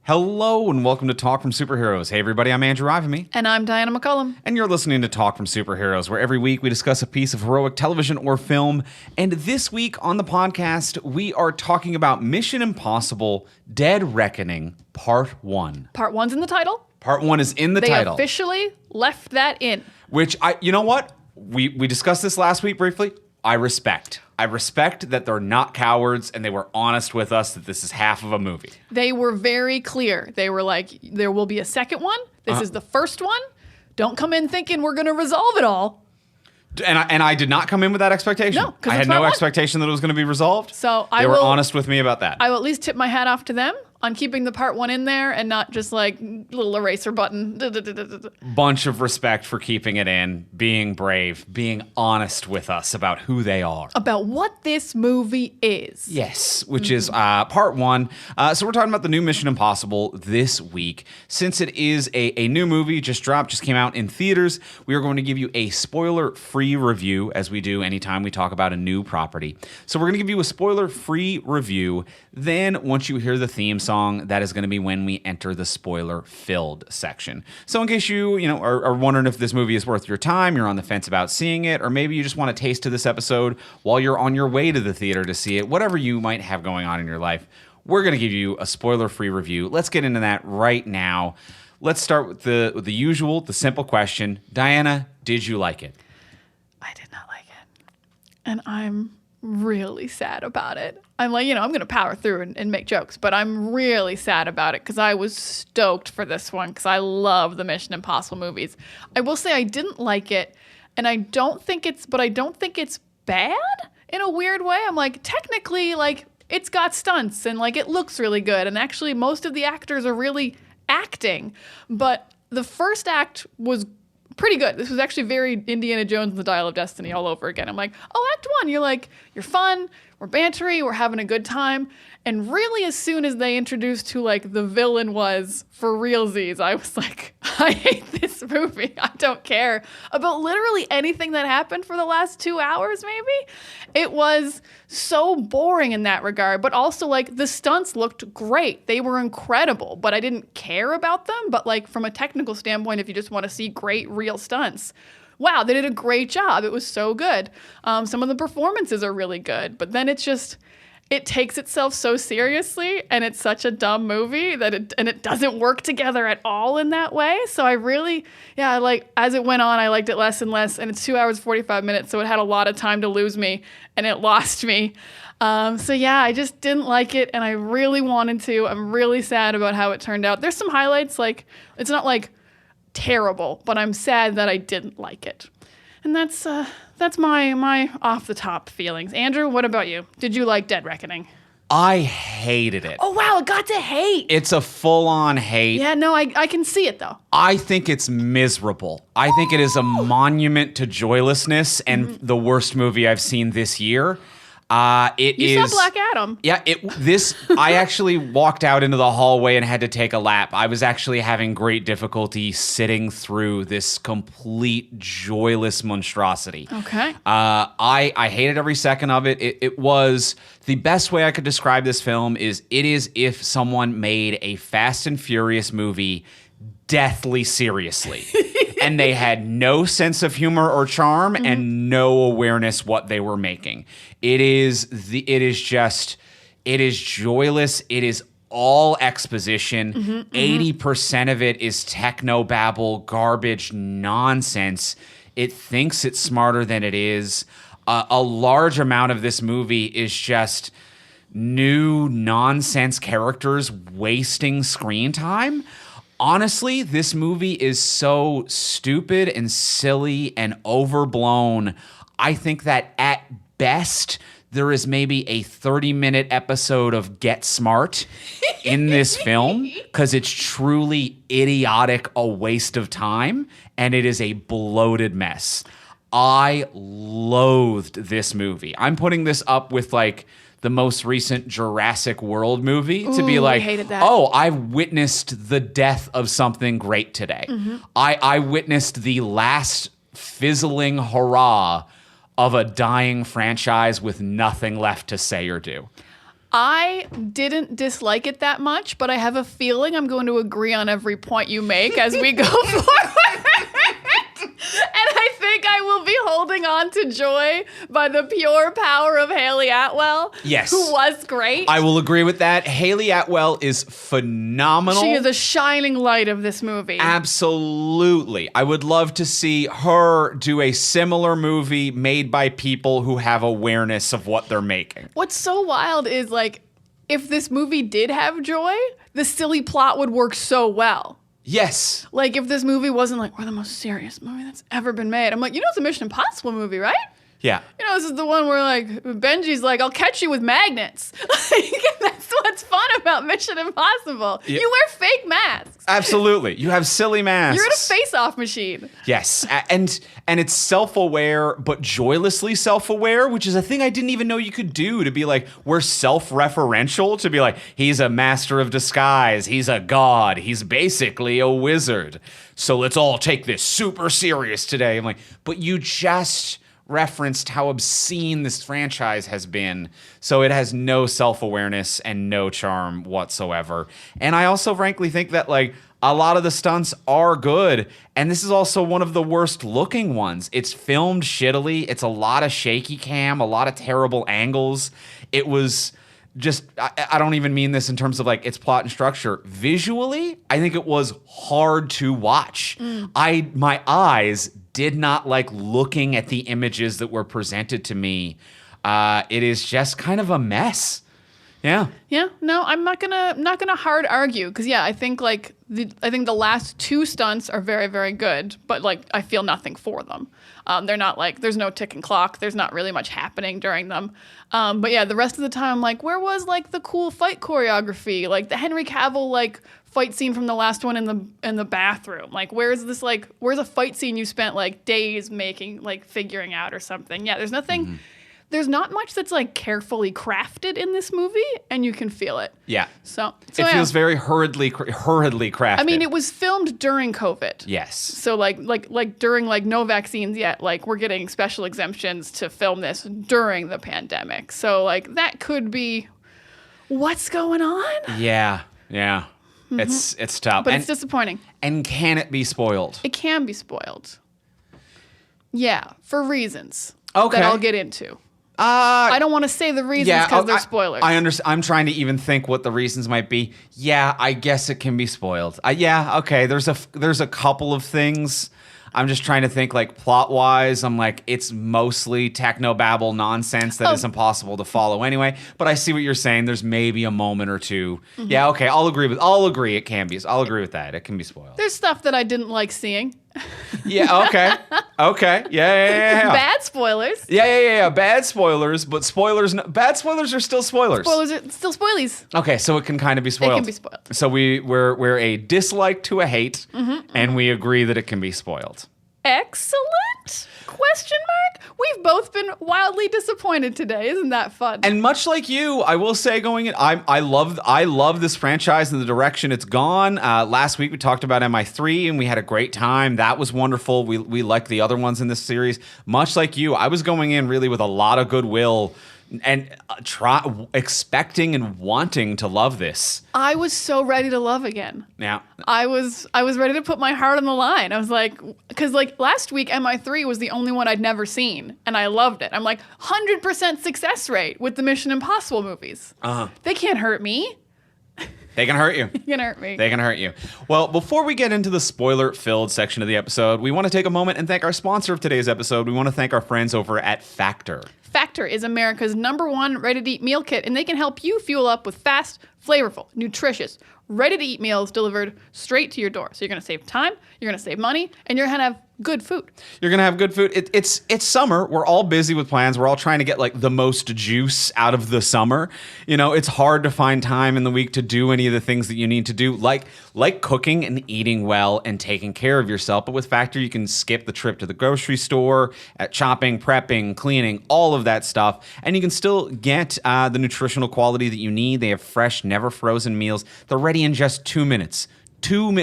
Hello and welcome to Talk from Superheroes. Hey everybody, I'm Andrew Ivamy. And I'm Diana McCullum. And you're listening to Talk from Superheroes, where every week we discuss a piece of heroic television or film. And this week on the podcast, we are talking about Mission Impossible Dead Reckoning Part 1. Part 1's in the title. Part 1 is in the title. They officially left that in. Which, you know what? We discussed this last week briefly. I respect that they're not cowards and they were honest with us that this is half of a movie. They were very clear. They were like, there will be a second one. This is the first one. Don't come in thinking we're going to resolve it all. And I did not come in with that expectation. No, because I had no expectation that it was going to be resolved. So they were honest with me about that. I will at least tip my hat off to them on keeping the part 1 in there and not just like little eraser button. Bunch of respect for keeping it in, being brave, being honest with us about who they are. About what this movie is. Yes, which is part 1. So we're talking about the new Mission Impossible this week. Since it is a new movie, just came out in theaters, we are going to give you a spoiler-free review, as we do anytime we talk about a new property. So we're going to give you a spoiler-free review. Then, once you hear the theme song, that is going to be when we enter the spoiler-filled section. So in case you are wondering if this movie is worth your time, you're on the fence about seeing it, or maybe you just want a taste of this episode while you're on your way to the theater to see it, whatever you might have going on in your life, we're going to give you a spoiler-free review. Let's get into that right now. Let's start with the usual, the simple question. Diana, did you like it? I did not like it. And I'm really sad about it. I'm like, I'm going to power through and make jokes, but I'm really sad about it because I was stoked for this one because I love the Mission Impossible movies. I will say I didn't like it, and I don't think it's bad in a weird way. I'm like, technically, like, it's got stunts and like it looks really good, and actually most of the actors are really acting, but the first act was pretty good. This was actually very Indiana Jones and the Dial of Destiny all over again. I'm like, oh, Act 1, you're fun, we're bantery, we're having a good time. And really, as soon as they introduced who like the villain was for realsies, I was like, I hate this movie. I don't care about literally anything that happened for the last 2 hours, maybe. It was so boring in that regard, but also like the stunts looked great. They were incredible, but I didn't care about them. But like from a technical standpoint, if you just want to see great real stunts, wow, they did a great job. It was so good. Some of the performances are really good, but then it takes itself so seriously, and it's such a dumb movie that it doesn't work together at all in that way. So I really, as it went on, I liked it less and less, and it's 2 hours, 45 minutes, so it had a lot of time to lose me, and it lost me. I just didn't like it, and I really wanted to. I'm really sad about how it turned out. There's some highlights, like, it's not, like, terrible, but I'm sad that I didn't like it. And that's my off-the-top feelings. Andrew, what about you? Did you like Dead Reckoning? I hated it. Oh, wow, it got to hate. It's a full-on hate. Yeah, no, I can see it, though. I think it's miserable. I think it is a monument to joylessness and the worst movie I've seen this year. You saw Black Adam. Yeah, I actually walked out into the hallway and had to take a lap. I was actually having great difficulty sitting through this complete joyless monstrosity. Okay. I hated every second of it. It was the best way I could describe this film is it is if someone made a Fast and Furious movie deathly seriously. And they had no sense of humor or charm and no awareness what they were making. It is joyless. It is all exposition. 80% of it is technobabble, garbage, nonsense. It thinks it's smarter than it is. A large amount of this movie is just new nonsense characters wasting screen time. Honestly, this movie is so stupid and silly and overblown. I think that at best, there is maybe a 30-minute episode of Get Smart in this film because it's truly idiotic, a waste of time, and it is a bloated mess. I loathed this movie. I'm putting this up with like the most recent Jurassic World movie to be like, oh, I've witnessed the death of something great today. I witnessed the last fizzling hurrah of a dying franchise with nothing left to say or do. I didn't dislike it that much, but I have a feeling I'm going to agree on every point you make as we go forward. And I think I will be holding on to joy by the pure power of Haley Atwell. Yes. Who was great. I will agree with that. Haley Atwell is phenomenal. She is a shining light of this movie. Absolutely. I would love to see her do a similar movie made by people who have awareness of what they're making. What's so wild is, like, if this movie did have joy, the silly plot would work so well. Yes. Like, if this movie wasn't like, we're the most serious movie that's ever been made. I'm like, you know, it's a Mission Impossible movie, right? Yeah. You know, this is the one where, like, Benji's like, I'll catch you with magnets. Like, that's what's fun about Mission Impossible. Yeah. You wear fake masks. Absolutely. You have silly masks. You're in a face-off machine. Yes. And it's self-aware, but joylessly self-aware, which is a thing I didn't even know you could do, to be like, we're self-referential, to be like, he's a master of disguise. He's a god. He's basically a wizard. So let's all take this super serious today. I'm like, but you just referenced how obscene this franchise has been, so it has no self-awareness and no charm whatsoever. And I also frankly think that, like, a lot of the stunts are good, and this is also one of the worst looking ones. It's filmed shittily. It's a lot of shaky cam, a lot of terrible angles. It was just, I don't even mean this in terms of like its plot and structure. Visually, I think it was hard to watch. My eyes did not like looking at the images that were presented to me. It is just kind of a mess. Yeah. Yeah. No, I'm not gonna hard argue, because I think the last two stunts are very, very good, but like I feel nothing for them. They're not like, there's no ticking clock. There's not really much happening during them. But yeah, the rest of the time, like, where was like the cool fight choreography? Like the Henry Cavill like fight scene from the last one in the bathroom. Like, where's a fight scene you spent like days making, like figuring out or something? Yeah, there's nothing. Mm-hmm. There's not much that's like carefully crafted in this movie, and you can feel it. Yeah. So it feels very hurriedly crafted. I mean, it was filmed during COVID. Yes. So like during like no vaccines yet, like we're getting special exemptions to film this during the pandemic. So like that could be what's going on. Yeah. Yeah. Mm-hmm. It's tough. But it's disappointing. And can it be spoiled? It can be spoiled. Yeah, for reasons that I'll get into. I don't want to say the reasons because they're spoilers. I understand. I'm trying to even think what the reasons might be. Yeah, I guess it can be spoiled. Okay. There's a couple of things. I'm just trying to think, like, plot-wise. I'm like, it's mostly technobabble nonsense that is impossible to follow anyway. But I see what you're saying. There's maybe a moment or two. Mm-hmm. Yeah, okay. I'll agree it can be. I'll agree with that. It can be spoiled. There's stuff that I didn't like seeing. Yeah, okay. Okay. Yeah. Bad spoilers. Yeah. Bad spoilers, but bad spoilers are still spoilers. Spoilers are still spoilies. Okay, so it can kind of be spoiled. It can be spoiled. So we're a dislike to a hate, and we agree that it can be spoiled. Excellent? Question mark? We've both been wildly disappointed today. Isn't that fun? And much like you, I will say going in, I love this franchise and the direction it's gone. Last week we talked about MI3 and we had a great time. That was wonderful. We liked the other ones in this series. Much like you, I was going in really with a lot of goodwill and expecting and wanting to love this. I was so ready to love again. Yeah. I was ready to put my heart on the line. I was like, because like last week MI3 was the only one I'd never seen, and I loved it. I'm like 100% success rate with the Mission Impossible movies. They can't hurt me. They can hurt you. They can hurt me. They can hurt you. Well, before we get into the spoiler-filled section of the episode, we want to take a moment and thank our sponsor of today's episode. We want to thank our friends over at Factor. Factor is America's #1 ready-to-eat meal kit, and they can help you fuel up with fast, flavorful, nutritious, ready-to-eat meals delivered straight to your door. So you're going to save time, you're going to save money, and you're going to have good food. You're going to have good food. It's summer. We're all busy with plans. We're all trying to get like the most juice out of the summer. You know, it's hard to find time in the week to do any of the things that you need to do, like cooking and eating well and taking care of yourself. But with Factor, you can skip the trip to the grocery store, chopping, prepping, cleaning, all of that stuff. And you can still get the nutritional quality that you need. They have fresh, never frozen meals. They're ready in just 2 minutes. 2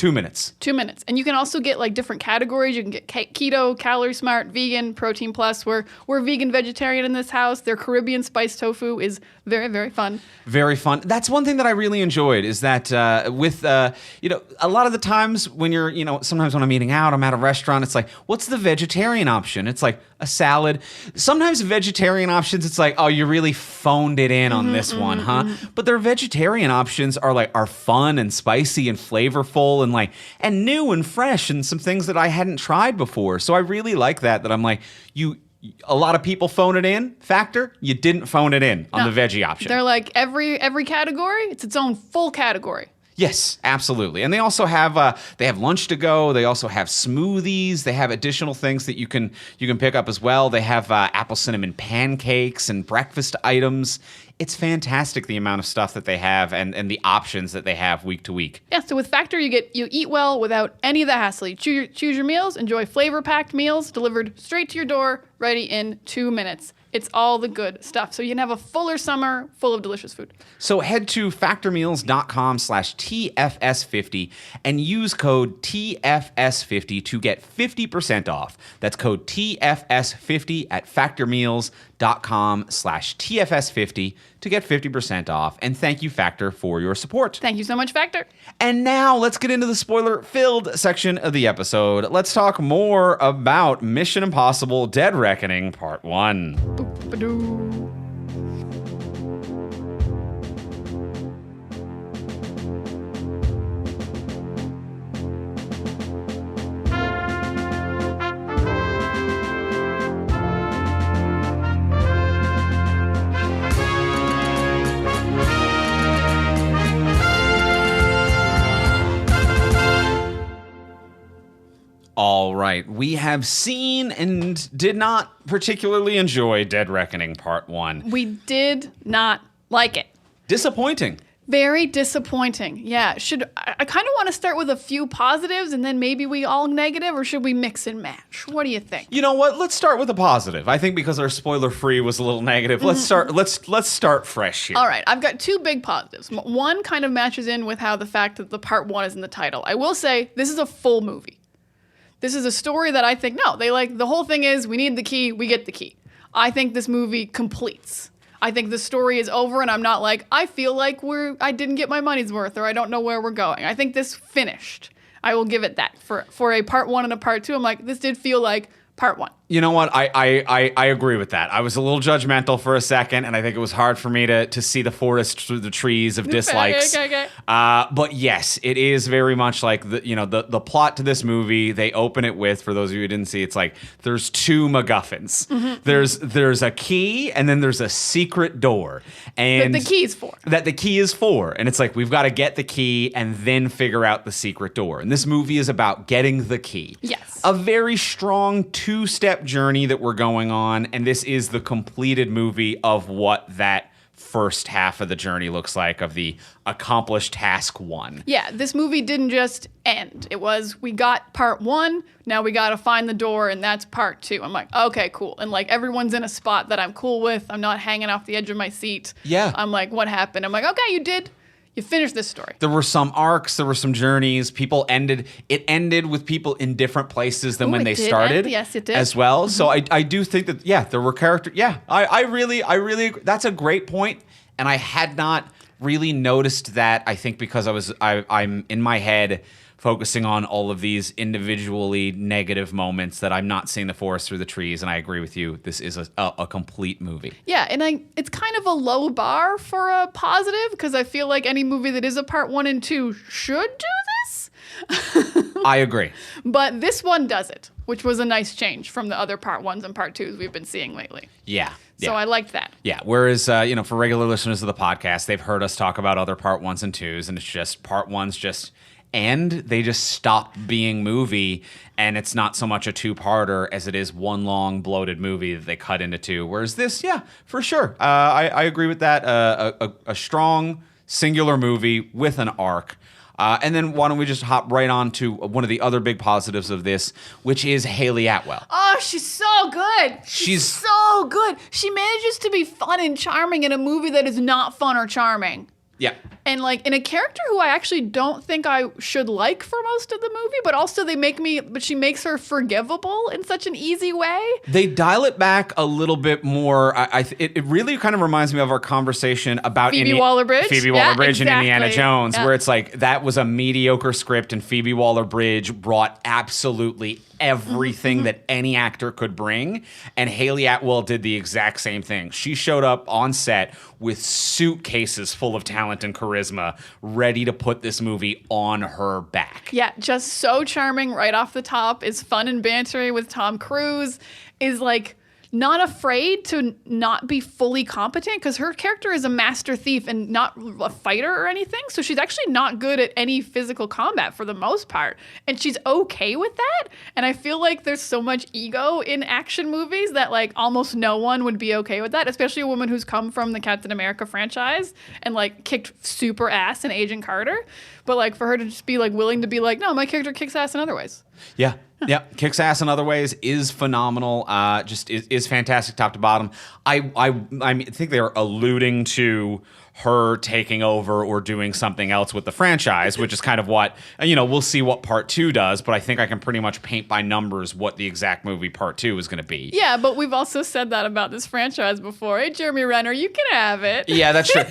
2 minutes. 2 minutes. And you can also get like different categories. You can get keto, calorie smart, vegan, protein plus. We're vegan vegetarian in this house. Their Caribbean spiced tofu is very, very fun. Very fun. That's one thing that I really enjoyed is that with, a lot of the times when you're, sometimes when I'm eating out, I'm at a restaurant, it's like, what's the vegetarian option? It's like a salad. Sometimes vegetarian options, it's like, oh, you really phoned it in on this one, huh? But their vegetarian options are fun and spicy and flavorful and new and fresh and some things that I hadn't tried before. So I really like that I'm like, a lot of people phone it in. Factor, you didn't phone it in on the veggie option. They're like every category, it's its own full category. Yes, absolutely. And they also have they have lunch to go. They also have smoothies. They have additional things that you can pick up as well. They have apple cinnamon pancakes and breakfast items. It's fantastic the amount of stuff that they have and the options that they have week to week. Yeah, so with Factor, you eat well without any of the hassle. You choose your meals, enjoy flavor-packed meals delivered straight to your door, ready in 2 minutes. It's all the good stuff. So you can have a fuller summer full of delicious food. So head to factormeals.com/TFS50 and use code TFS50 to get 50% off. That's code TFS50 at factormeals.com/TFS50 to get 50% off. And thank you, Factor, for your support. Thank you so much, Factor. And now let's get into the spoiler-filled section of the episode. Let's talk more about Mission Impossible: Dead Reckoning Part 1. Boop-a-doo. All right, we have seen and did not particularly enjoy Dead Reckoning Part 1. We did not like it. Disappointing. Very disappointing. Yeah. I kind of want to start with a few positives and then maybe we all negative, or should we mix and match? What do you think? You know what? Let's start with a positive. I think because our spoiler free was a little negative. Let's start fresh here. All right. I've got two big positives. One kind of matches in with how the fact that the part 1 is in the title. I will say this is a full movie. This is a story that I think, no, the whole thing is we need the key, we get the key. I think this movie completes. I think the story is over and I'm not like, I feel like I didn't get my money's worth or I don't know where we're going. I think this finished. I will give it that. For a part 1 and a part 2, I'm like, this did feel like part 1. You know what? I agree with that. I was a little judgmental for a second, and I think it was hard for me to see the forest through the trees of dislikes. Okay. But yes, it is very much like the plot to this movie. They open it with, for those of you who didn't see, it's like there's two MacGuffins. Mm-hmm. There's a key, and then there's a secret door, and the key is for. That the key is for, and it's like we've got to get the key and then figure out the secret door. And this movie is about getting the key. Yes, a very strong 2-step journey that we're going on, and this is the completed movie of what that first half of the journey looks like, of the accomplished task 1. Yeah, this movie didn't just end. It was, we got part 1, now we got to find the door, and that's part 2. I'm like, okay, cool. And like everyone's in a spot that I'm cool with. I'm not hanging off the edge of my seat. Yeah. I'm like, what happened? I'm like, okay, you finished this story. There were some arcs, there were some journeys. It ended with people in different places than when they started. Yes, it did. As well. Mm-hmm. So I do think that, yeah, there were characters. Yeah, I really, that's a great point. And I had not really noticed that, I think because I'm in my head focusing on all of these individually negative moments that I'm not seeing the forest through the trees. And I agree with you. This is a complete movie. Yeah, and it's kind of a low bar for a positive because I feel like any movie that is a part 1 and 2 should do this. I agree. But this one does it, which was a nice change from the other part 1s and part 2s we've been seeing lately. Yeah. So I liked that. Yeah. Whereas, for regular listeners of the podcast, they've heard us talk about other part 1s and 2s, and it's just part 1's just... and they just stop being movie, and it's not so much a 2-parter as it is one long bloated movie that they cut into 2. Whereas this, yeah, for sure. I agree with that. A strong singular movie with an arc. And then why don't we just hop right on to one of the other big positives of this, which is Haley Atwell. Oh, she's so good. She's so good. She manages to be fun and charming in a movie that is not fun or charming. Yeah. And like in a character who I actually don't think I should like for most of the movie, but also but she makes her forgivable in such an easy way. They dial it back a little bit more. It really kind of reminds me of our conversation about Phoebe Waller-Bridge. Phoebe Waller-Bridge and exactly. Indiana Jones, Yeah. where it's like that was a mediocre script and Phoebe Waller-Bridge brought absolutely everything that any actor could bring. And Haley Atwell did the exact same thing. She showed up on set with suitcases full of talent and charisma, ready to put this movie on her back. Yeah, just so charming right off the top, is fun and bantery with Tom Cruise, is like not afraid to not be fully competent because her character is a master thief and not a fighter or anything. So she's actually not good at any physical combat for the most part. And she's okay with that. And I feel like there's so much ego in action movies that like almost no one would be okay with that, especially a woman who's come from the Captain America franchise and like kicked super ass in Agent Carter. But like for her to just be like willing to be like, no, my character kicks ass in other ways. Yeah. Yeah, kicks ass in other ways, is phenomenal. Just is fantastic top to bottom. I think they're alluding to her taking over or doing something else with the franchise, which is kind of what, we'll see what part 2 does, but I think I can pretty much paint by numbers what the exact movie part 2 is going to be. Yeah, but we've also said that about this franchise before. Hey, Jeremy Renner, you can have it. Yeah, that's true.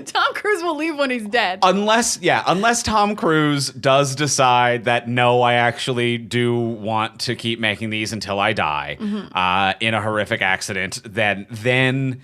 Tom Cruise will leave when he's dead. Unless Tom Cruise does decide that, no, I actually do want to keep making these until I die in a horrific accident, then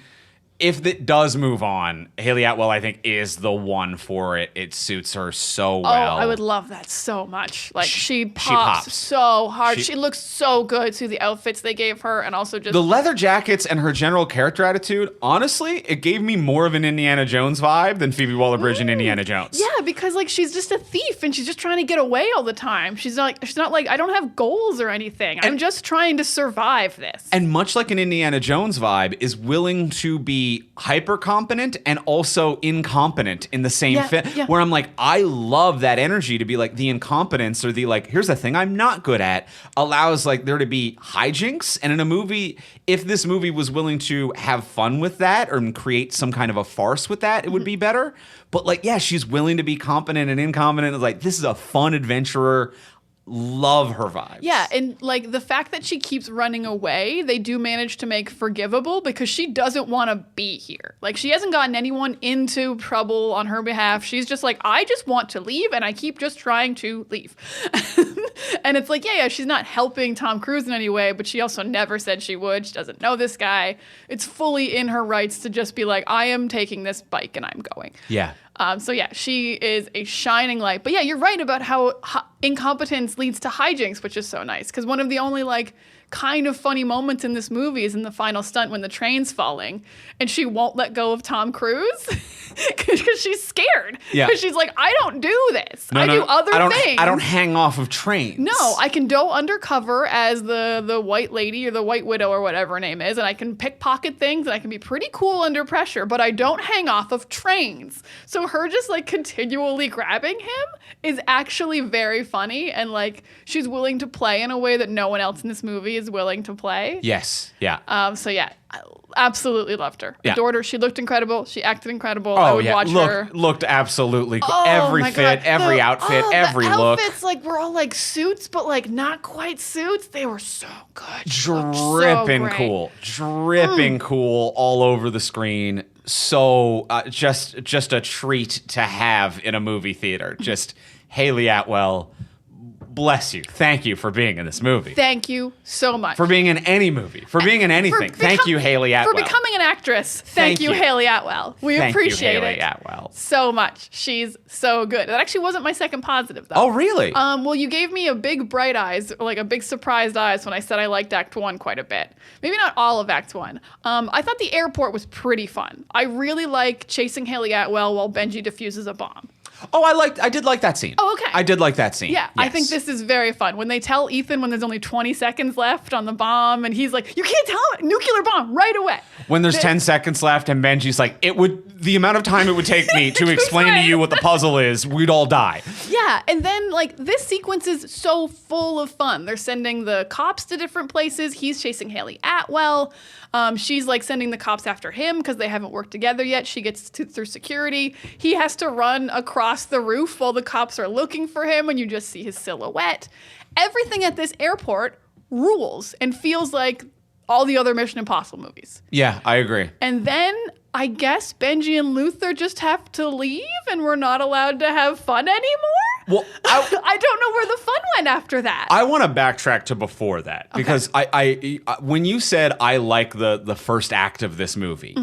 if it does move on, Haley Atwell, I think, is the one for it. It suits her so well. Oh, I would love that so much. Like, she pops so hard. She looks so good through the outfits they gave her, and also just... The leather jackets and her general character attitude, honestly, it gave me more of an Indiana Jones vibe than Phoebe Waller-Bridge in Indiana Jones. Yeah, because, like, she's just a thief, and she's just trying to get away all the time. She's not like, I don't have goals or anything. I'm just trying to survive this. And much like an Indiana Jones vibe, is willing to be hyper competent and also incompetent in the same film. Yeah. Where I'm like, I love that energy to be like the incompetence or the like, here's the thing I'm not good at, allows like there to be hijinks. And in a movie, if this movie was willing to have fun with that or create some kind of a farce with that, it would be better. But like, yeah, she's willing to be competent and incompetent. It's like, this is a fun adventurer. Love her vibes. Yeah, and like the fact that she keeps running away, they do manage to make forgivable because she doesn't want to be here. Like she hasn't gotten anyone into trouble on her behalf. She's just like, I just want to leave and I keep just trying to leave. And it's like, yeah, she's not helping Tom Cruise in any way, but she also never said she would. She doesn't know this guy. It's fully in her rights to just be like, I am taking this bike and I'm going. Yeah. So yeah, she is a shining light. But yeah, you're right about how incompetence leads to hijinks, which is so nice. Because one of the only like kind of funny moments in this movie is in the final stunt when the train's falling and she won't let go of Tom Cruise because she's scared. Yeah. Because she's like, I don't do this. I do other things. I don't hang off of trains. No, I can go undercover as the white lady or the white widow or whatever her name is, and I can pickpocket things and I can be pretty cool under pressure, but I don't hang off of trains. So her just like continually grabbing him is actually very funny, and like she's willing to play in a way that no one else in this movie is willing to play. Yes. Yeah. So yeah, I absolutely loved her. Yeah. Adored her. She looked incredible. She acted incredible. I would watch her. Looked absolutely cool. Oh, Every my fit, God. every outfit, every the look. outfits like were all like suits, but like not quite suits. They were so good. She looked Dripping so cool. Dripping cool all over the screen. So just a treat to have in a movie theater. Just Haley Atwell, bless you. Thank you for being in this movie. Thank you so much. For being in any movie. For being in anything. Thank you, Haley Atwell. For becoming an actress. Thank you, Haley Atwell. We appreciate Haley it Atwell. so much. She's so good. That actually wasn't my second positive, though. Oh, really? Well, you gave me a big bright eyes, like a big surprised eyes when I said I liked Act 1 quite a bit. Maybe not all of Act 1. I thought the airport was pretty fun. I really like chasing Haley Atwell while Benji defuses a bomb. Oh, I did like that scene. Oh, okay. I did like that scene. Yeah, I Yes. think this is very fun. When they tell Ethan when there's only 20 seconds left on the bomb, and he's like, you can't tell it, nuclear bomb right away. When there's 10 seconds left and Benji's like, the amount of time it would take me to explain to you what the puzzle is, we'd all die. Yeah, and then like this sequence is so full of fun. They're sending the cops to different places. He's chasing Haley Atwell. She's like sending the cops after him because they haven't worked together yet. She gets through security. He has to run across the roof while the cops are looking for him, and you just see his silhouette. Everything at this airport rules and feels like all the other Mission Impossible movies. Yeah, I agree. And then I guess Benji and Luther just have to leave and we're not allowed to have fun anymore? Well, I don't know where the fun went after that. I want to backtrack to before that because I when you said I like the first act of this movie,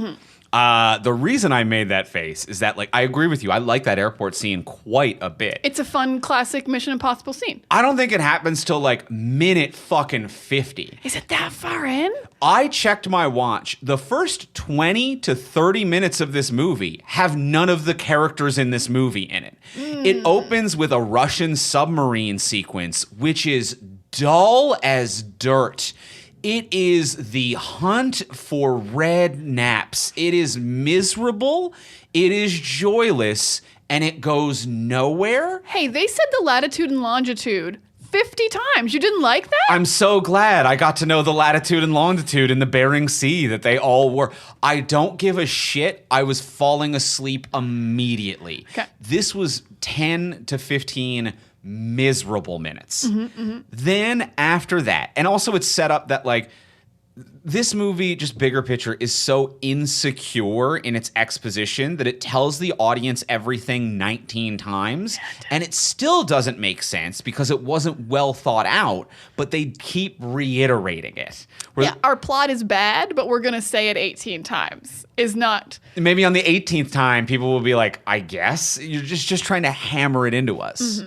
the reason I made that face is that like I agree with you. I like that airport scene quite a bit. It's a fun classic Mission Impossible scene. I don't think it happens till like minute fucking 50. Is it that far in? I checked my watch. The first 20 to 30 minutes of this movie have none of the characters in this movie in it. It opens with a Russian submarine sequence, which is dull as dirt. It is the hunt for red naps. It is miserable. It is joyless, and it goes nowhere. Hey, they said the latitude and longitude 50 times. You didn't like that? I'm so glad I got to know the latitude and longitude in the Bering Sea that they all were. I don't give a shit. I was falling asleep immediately. Okay. This was 10 to 15 miserable minutes. Then after that, and also it's set up that like this movie, just bigger picture, is so insecure in its exposition that it tells the audience everything 19 times, and it still doesn't make sense because it wasn't well thought out, but they keep reiterating it. Yeah, our plot is bad, but we're going to say it 18 times. Is not. Maybe on the 18th time, people will be like, I guess. You're just trying to hammer it into us.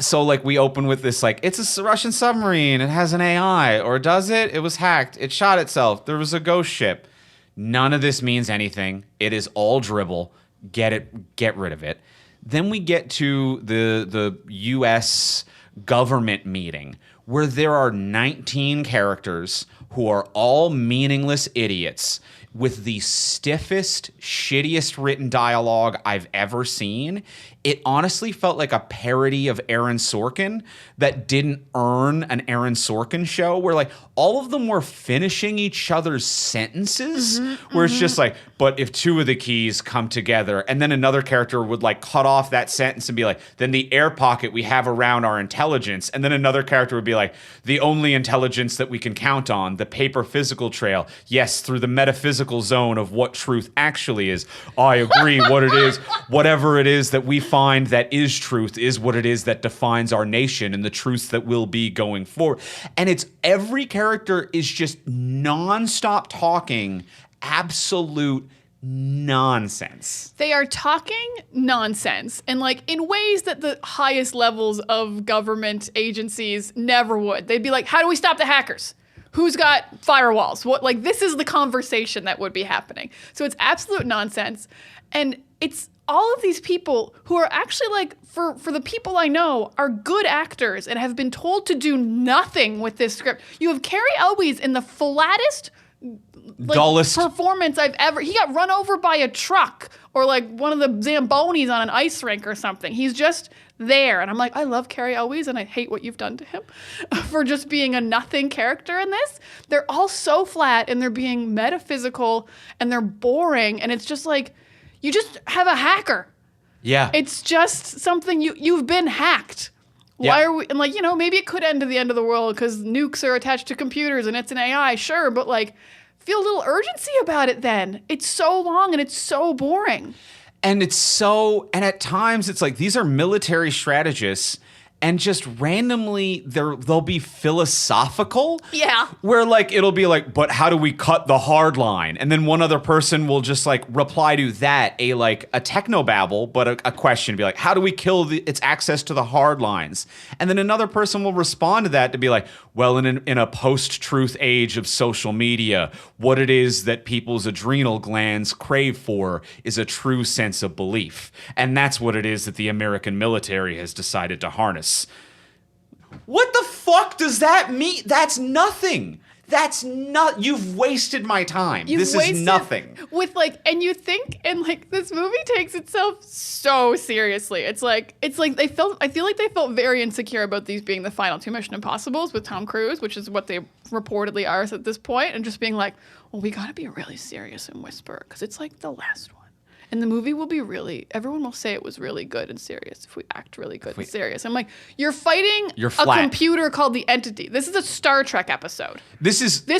So like we open with this like, it's a Russian submarine. It has an AI. Or does it? It was hacked. It shot itself. There was a ghost ship. None of this means anything. It is all dribble. Get rid of it. Then we get to the U.S. government meeting where there are 19 characters who are all meaningless idiots with the stiffest, shittiest written dialogue I've ever seen. It honestly felt like a parody of Aaron Sorkin that didn't earn an Aaron Sorkin show, where like all of them were finishing each other's sentences, where it's just like, but if two of the keys come together, and then another character would like cut off that sentence and be like, then the air pocket we have around our intelligence, and then another character would be like, the only intelligence that we can count on, the paper physical trail, yes, through the metaphysical zone of what truth actually is. I agree, what it is, whatever it is that we find that is truth is what it is that defines our nation and the truths that will be going forward. And it's every character is just nonstop talking absolute nonsense. They are talking nonsense, and like in ways that the highest levels of government agencies never would. They'd be like, how do we stop the hackers? Who's got firewalls? What, like, this is the conversation that would be happening. So it's absolute nonsense. And it's all of these people who are actually like, for the people I know, are good actors and have been told to do nothing with this script. You have Carrie Elwes in the flattest, like, dullest performance I've ever. He got run over by a truck or like one of the Zambonis on an ice rink or something. He's just there. And I'm like, I love Carrie Elwes and I hate what you've done to him for just being a nothing character in this. They're all so flat and they're being metaphysical and they're boring. And it's just like, you just have a hacker. Yeah. It's just something you've been hacked. Why are we, and like, you know, maybe it could end to the end of the world because nukes are attached to computers and it's an AI, sure, but like, feel a little urgency about it then. It's so long and it's so boring. And it's so, and at times it's like, these are military strategists and just randomly they'll be philosophical. Yeah. Where like it'll be like, but how do we cut the hard line? And then one other person will just like reply to that a technobabble, but a question, be like, how do we kill its access to the hard lines? And then another person will respond to that to be like, well, in a post-truth age of social media, what it is that people's adrenal glands crave for is a true sense of belief. And that's what it is that the American military has decided to harness. What the fuck does that mean? That's nothing. That's not. You've wasted my time. This is nothing. With like, and you think, and like, this movie takes itself so seriously. It's like I feel like they felt very insecure about these being the final two Mission Impossibles with Tom Cruise, which is what they reportedly are at this point, and just being like, well, we got to be really serious and whisper because it's like the last one. And the movie will be everyone will say it was really good and serious if we act really good and serious. I'm like, you're fighting a computer called the Entity. This is a Star Trek episode. This is an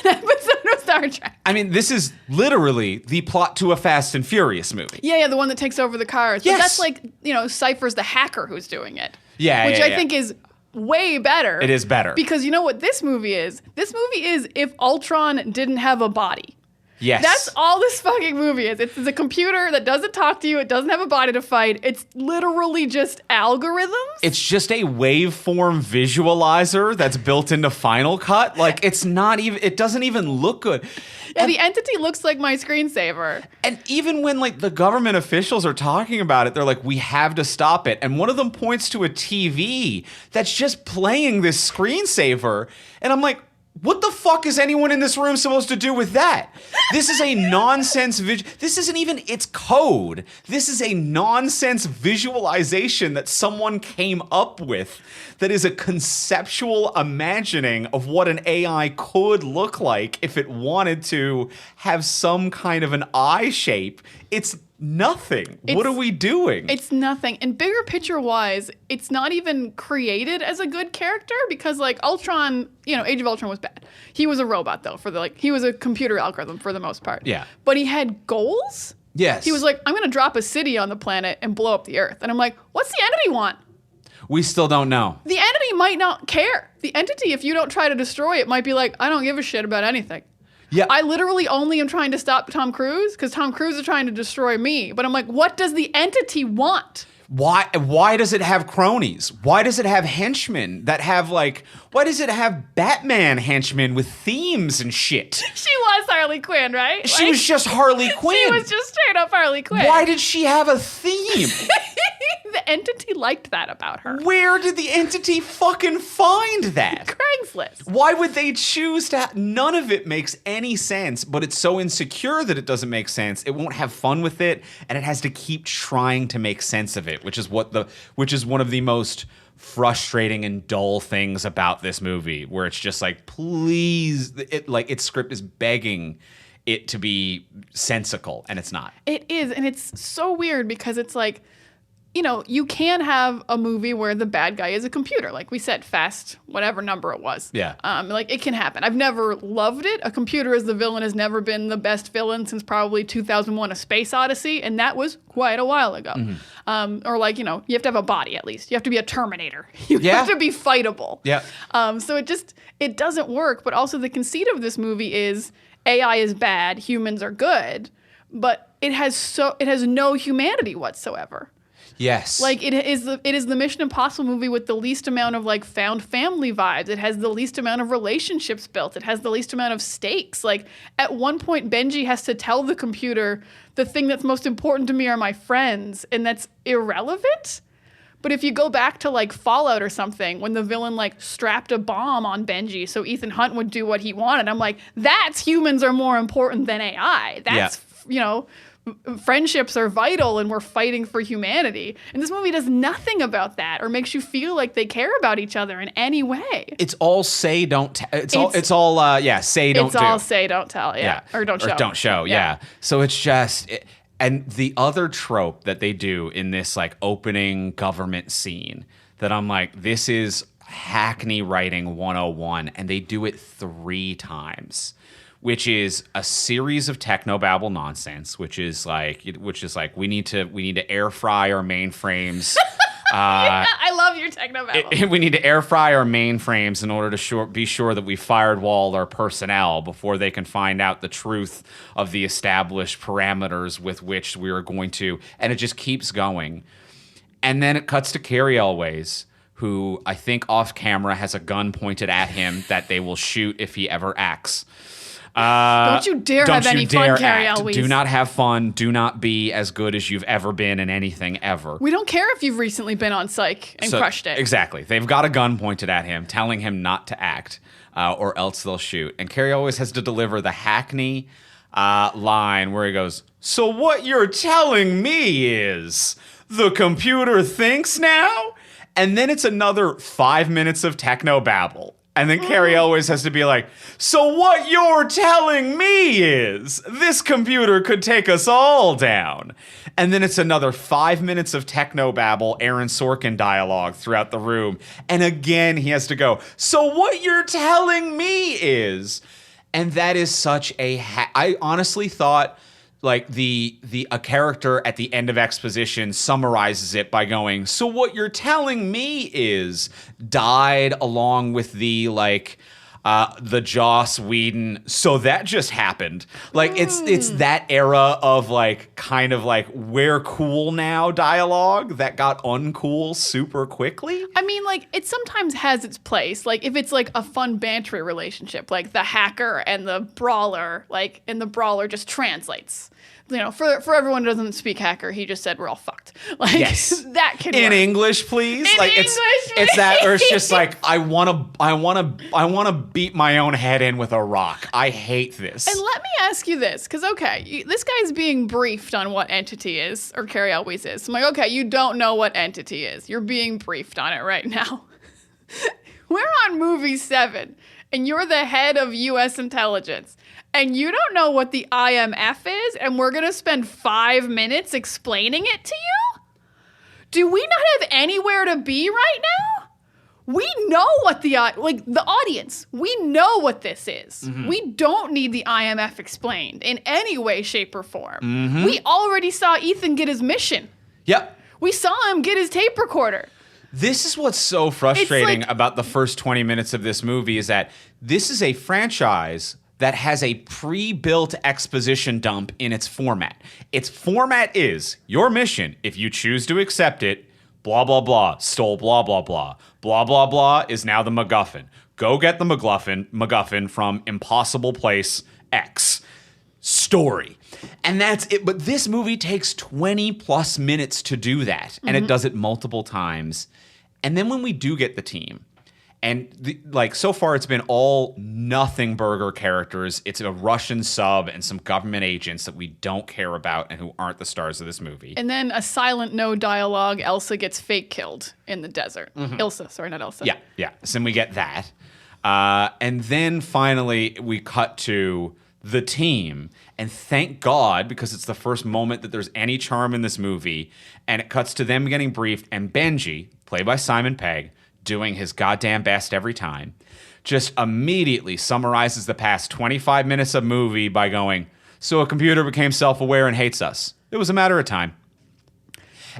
episode of Star Trek. I mean, this is literally the plot to a Fast and Furious movie. Yeah, the one that takes over the cars. Yes. But that's like, Cypher's the hacker who's doing it. Yeah, Which I think is way better. It is better. Because you know what this movie is? This movie is if Ultron didn't have a body. Yes. That's all this fucking movie is. It's a computer that doesn't talk to you. It doesn't have a body to fight. It's literally just algorithms. It's just a waveform visualizer that's built into Final Cut. Like, it's not even, it doesn't even look good. Yeah, the Entity looks like my screensaver. And even when like the government officials are talking about it, they're like, we have to stop it. And one of them points to a TV that's just playing this screensaver. And I'm like, what the fuck is anyone in this room supposed to do with that? This is a nonsense this isn't even its code. This is a nonsense visualization that someone came up with that is a conceptual imagining of what an AI could look like if it wanted to have some kind of an eye shape. It's nothing. What are we doing? It's nothing. And bigger picture wise, it's not even created as a good character because like Ultron, Age of Ultron was bad. He was a robot though he was a computer algorithm for the most part. Yeah. But he had goals. Yes. He was like, I'm going to drop a city on the planet and blow up the Earth. And I'm like, what's the Entity want? We still don't know. The Entity might not care. The Entity, if you don't try to destroy it, might be like, I don't give a shit about anything. Yeah. I literally only am trying to stop Tom Cruise because Tom Cruise is trying to destroy me. But I'm like, what does the Entity want? Why does it have cronies? Why does it have henchmen that have why does it have Batman henchmen with themes and shit? She was Harley Quinn, right? She was just Harley Quinn. She was just straight up Harley Quinn. Why did she have a theme? The Entity liked that about her. Where did the Entity fucking find that? Craigslist. Why would they choose to none of it makes any sense, but it's so insecure that it doesn't make sense. It won't have fun with it, and it has to keep trying to make sense of it, which is one of the most frustrating and dull things about this movie, where it's just like, please, its script is begging it to be sensical, and it's not. It is, and it's so weird because it's like, you can have a movie where the bad guy is a computer. Like we said, Fast, whatever number it was. Yeah. It can happen. I've never loved it. A computer as the villain has never been the best villain since probably 2001: A Space Odyssey, and that was quite a while ago. Mm-hmm. You have to have a body at least. You have to be a Terminator. You have to be fightable. Yeah. So it doesn't work. But also the conceit of this movie is AI is bad, humans are good, but it has no humanity whatsoever. Yes. It is the Mission Impossible movie with the least amount of found family vibes. It has the least amount of relationships built. It has the least amount of stakes. At one point, Benji has to tell the computer the thing that's most important to me are my friends, and that's irrelevant. But if you go back to Fallout or something, when the villain strapped a bomb on Benji so Ethan Hunt would do what he wanted, I'm like, that's humans are more important than AI. That's friendships are vital and we're fighting for humanity. And this movie does nothing about that or makes you feel like they care about each other in any way. It's all say, don't say, don't do. It's all say, don't tell. Yeah. Or don't show. Or don't show. Yeah. So it's just, and the other trope that they do in this opening government scene that I'm like, this is Hackney writing 101, and they do it 3 times. Which is a series of technobabble nonsense, which is like we need to air fry our mainframes. I love your techno babble. We need to air fry our mainframes in order to be sure that we firewalled our personnel before they can find out the truth of the established parameters with which we are going to. And it just keeps going. And then it cuts to Carrie Elways, who I think off camera has a gun pointed at him that they will shoot if he ever acts. Don't you dare have any fun, Carrie Elways. Do not have fun. Do not be as good as you've ever been in anything ever. We don't care if you've recently been on Psych and crushed it. Exactly. They've got a gun pointed at him, telling him not to act, or else they'll shoot. And Carrie always has to deliver the Hackney line where he goes, "So what you're telling me is the computer thinks now?" And then it's another 5 minutes of techno babble. And then Carrie always has to be like, "So what you're telling me is this computer could take us all down." And then it's another 5 minutes of techno babble, Aaron Sorkin dialogue throughout the room. And again, he has to go, "So what you're telling me is," and that is such a, I honestly thought like a character at the end of exposition summarizes it by going, "So what you're telling me is," died along with the the Joss Whedon, "So that just happened." Like it's that era of like kind of like we're cool now dialogue that got uncool super quickly. I mean, like it sometimes has its place. Like if it's like a fun bantery relationship, like the hacker and the brawler, like and the brawler just translates. You know, for everyone who doesn't speak hacker, he just said we're all fucked. Like yes. That can in work. English, please. In like English, it's that, or it's just like I wanna beat my own head in with a rock. I hate this. And let me ask you this, because okay, this guy's being briefed on what entity is, or Carrie Elways is. I'm like, okay, you don't know what entity is. You're being briefed on it right now. We're on movie 7, and you're the head of U.S. intelligence. And you don't know what the IMF is, and we're going to spend 5 minutes explaining it to you? Do we not have anywhere to be right now? We know what the audience, we know what this is. Mm-hmm. We don't need the IMF explained in any way, shape, or form. Mm-hmm. We already saw Ethan get his mission. Yep. We saw him get his tape recorder. This is what's so frustrating about the first 20 minutes of this movie is that this is a franchise that has a pre-built exposition dump in its format. Its format is your mission, if you choose to accept it, blah, blah, blah, stole blah, blah, blah. Blah, blah, blah is now the MacGuffin. Go get the MacGuffin from impossible place X. Story. And that's it. But this movie takes 20 plus minutes to do that. And it does it multiple times. And then when we do get the team, and so far it's been all nothing burger characters. It's a Russian sub and some government agents that we don't care about and who aren't the stars of this movie. And then a silent no dialogue, Elsa gets fake killed in the desert. Mm-hmm. Ilsa, sorry, not Elsa. Yeah. So then we get that. And then finally we cut to the team. And thank God, because it's the first moment that there's any charm in this movie. And it cuts to them getting briefed. And Benji, played by Simon Pegg, doing his goddamn best every time, just immediately summarizes the past 25 minutes of movie by going, "So a computer became self-aware and hates us. It was a matter of time."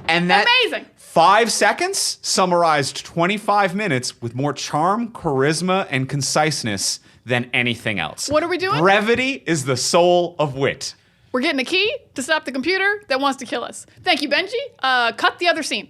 And that amazing 5 seconds summarized 25 minutes with more charm, charisma, and conciseness than anything else. What are we doing? Brevity is the soul of wit. We're getting a key to stop the computer that wants to kill us. Thank you, Benji. Cut the other scene.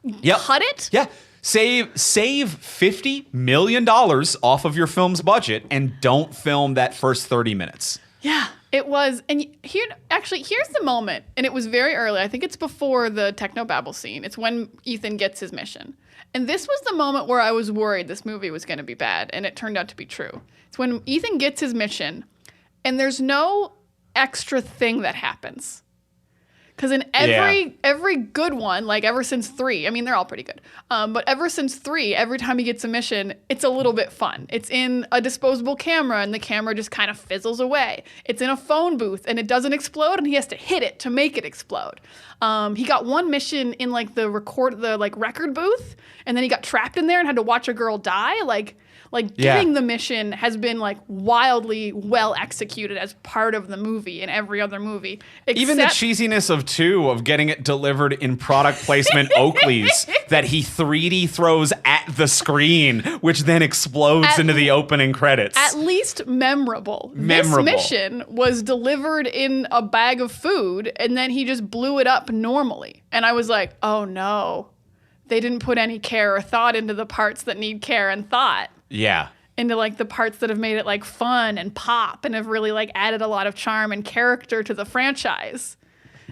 Yep. Cut it? Yeah. Save $50 million off of your film's budget and don't film that first 30 minutes. Yeah, it was. And here's the moment. And it was very early. I think it's before the technobabble scene. It's when Ethan gets his mission. And this was the moment where I was worried this movie was going to be bad. And it turned out to be true. It's when Ethan gets his mission and there's no extra thing that happens. Because in every good one, like ever since 3, I mean, they're all pretty good. But ever since 3, every time he gets a mission, it's a little bit fun. It's in a disposable camera and the camera just kind of fizzles away. It's in a phone booth and it doesn't explode and he has to hit it to make it explode. He got one mission in like the record booth and then he got trapped in there and had to watch a girl die. Getting the mission has been like wildly well executed as part of the movie in every other movie. Even the cheesiness of 2 of getting it delivered in product placement Oakleys that he 3D throws at the screen, which then explodes into the opening credits. At least memorable. Memorable. This mission was delivered in a bag of food, and then he just blew it up normally. And I was like, oh no, they didn't put any care or thought into the parts that need care and thought. Yeah. Into like the parts that have made it like fun and pop and have really like added a lot of charm and character to the franchise.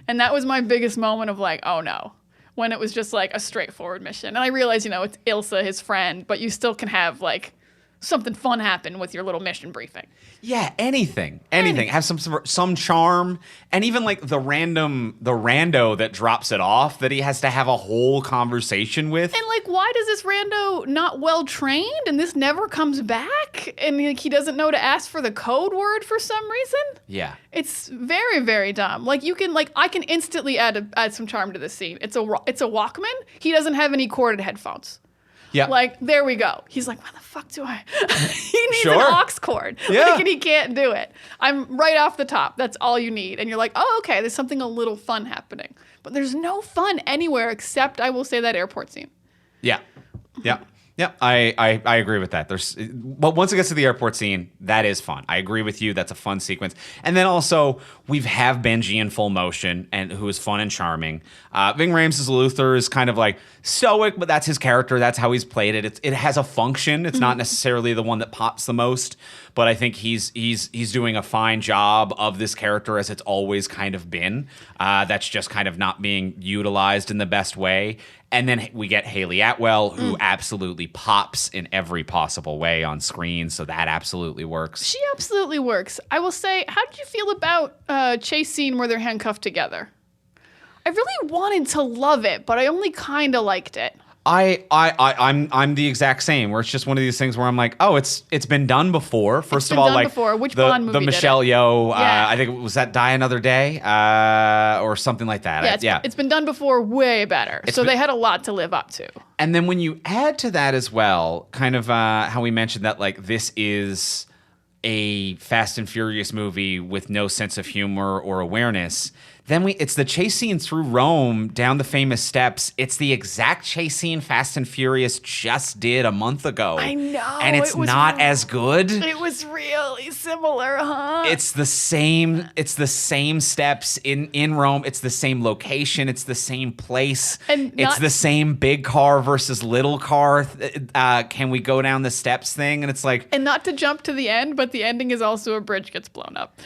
And that was my biggest moment of like, oh no, when it was just like a straightforward mission. And I realized, it's Ilsa, his friend, but you still can have like something fun happen with your little mission briefing. Yeah, anything. Have some charm, and even like the rando that drops it off that he has to have a whole conversation with. And like, why does this rando not well trained and this never comes back? And like, he doesn't know to ask for the code word for some reason. Yeah, it's very, very dumb. Like I can instantly add some charm to this scene. It's a Walkman. He doesn't have any corded headphones. Yeah. Like, there we go. He's like, why the fuck do I? He needs an aux cord. Yeah. Like, and he can't do it. I'm right off the top. That's all you need. And you're like, oh, okay, there's something a little fun happening. But there's no fun anywhere except, I will say, that airport scene. Yeah. Yeah. Yeah, I agree with that. But once it gets to the airport scene, that is fun. I agree with you. That's a fun sequence. And then also, we have Benji in full motion, and who is fun and charming. Ving Rhames as Luther is kind of like stoic, but that's his character. That's how he's played it. It has a function. It's not necessarily the one that pops the most, but I think he's doing a fine job of this character as it's always kind of been. That's just kind of not being utilized in the best way. And then we get Haley Atwell, who absolutely pops in every possible way on screen. So that absolutely works. She absolutely works. I will say, how did you feel about chase scene where they're handcuffed together? I really wanted to love it, but I only kind of liked it. I'm the exact same. Where it's just one of these things where I'm like, oh, it's been done before. First of all, like which Bond movie the Michelle did it? Yeoh, Yeah. I think it was that Die Another Day, or something like that. It's been done before, way better. They had a lot to live up to. And then when you add to that as well, kind of how we mentioned that like this is a Fast and Furious movie with no sense of humor or awareness. Then it's the chase scene through Rome down the famous steps. It's the exact chase scene Fast and Furious just did a month ago. I know. And it's not as good. It was really similar, huh? It's the same steps in Rome. It's the same location. It's the same place. It's the same big car versus little car. Can we go down the steps thing? And it's like... And not to jump to the end, but the ending is also a bridge gets blown up.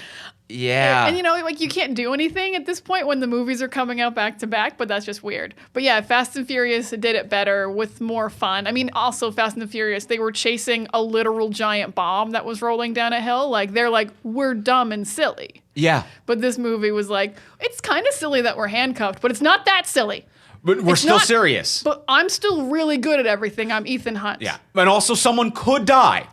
Yeah. And like you can't do anything at this point when the movies are coming out back to back, but that's just weird. But yeah, Fast and Furious did it better with more fun. I mean, also Fast and the Furious, they were chasing a literal giant bomb that was rolling down a hill. Like they're like, we're dumb and silly. Yeah. But this movie was like, it's kind of silly that we're handcuffed, but it's not that silly. But we're still serious. But I'm still really good at everything. I'm Ethan Hunt. Yeah. And also someone could die.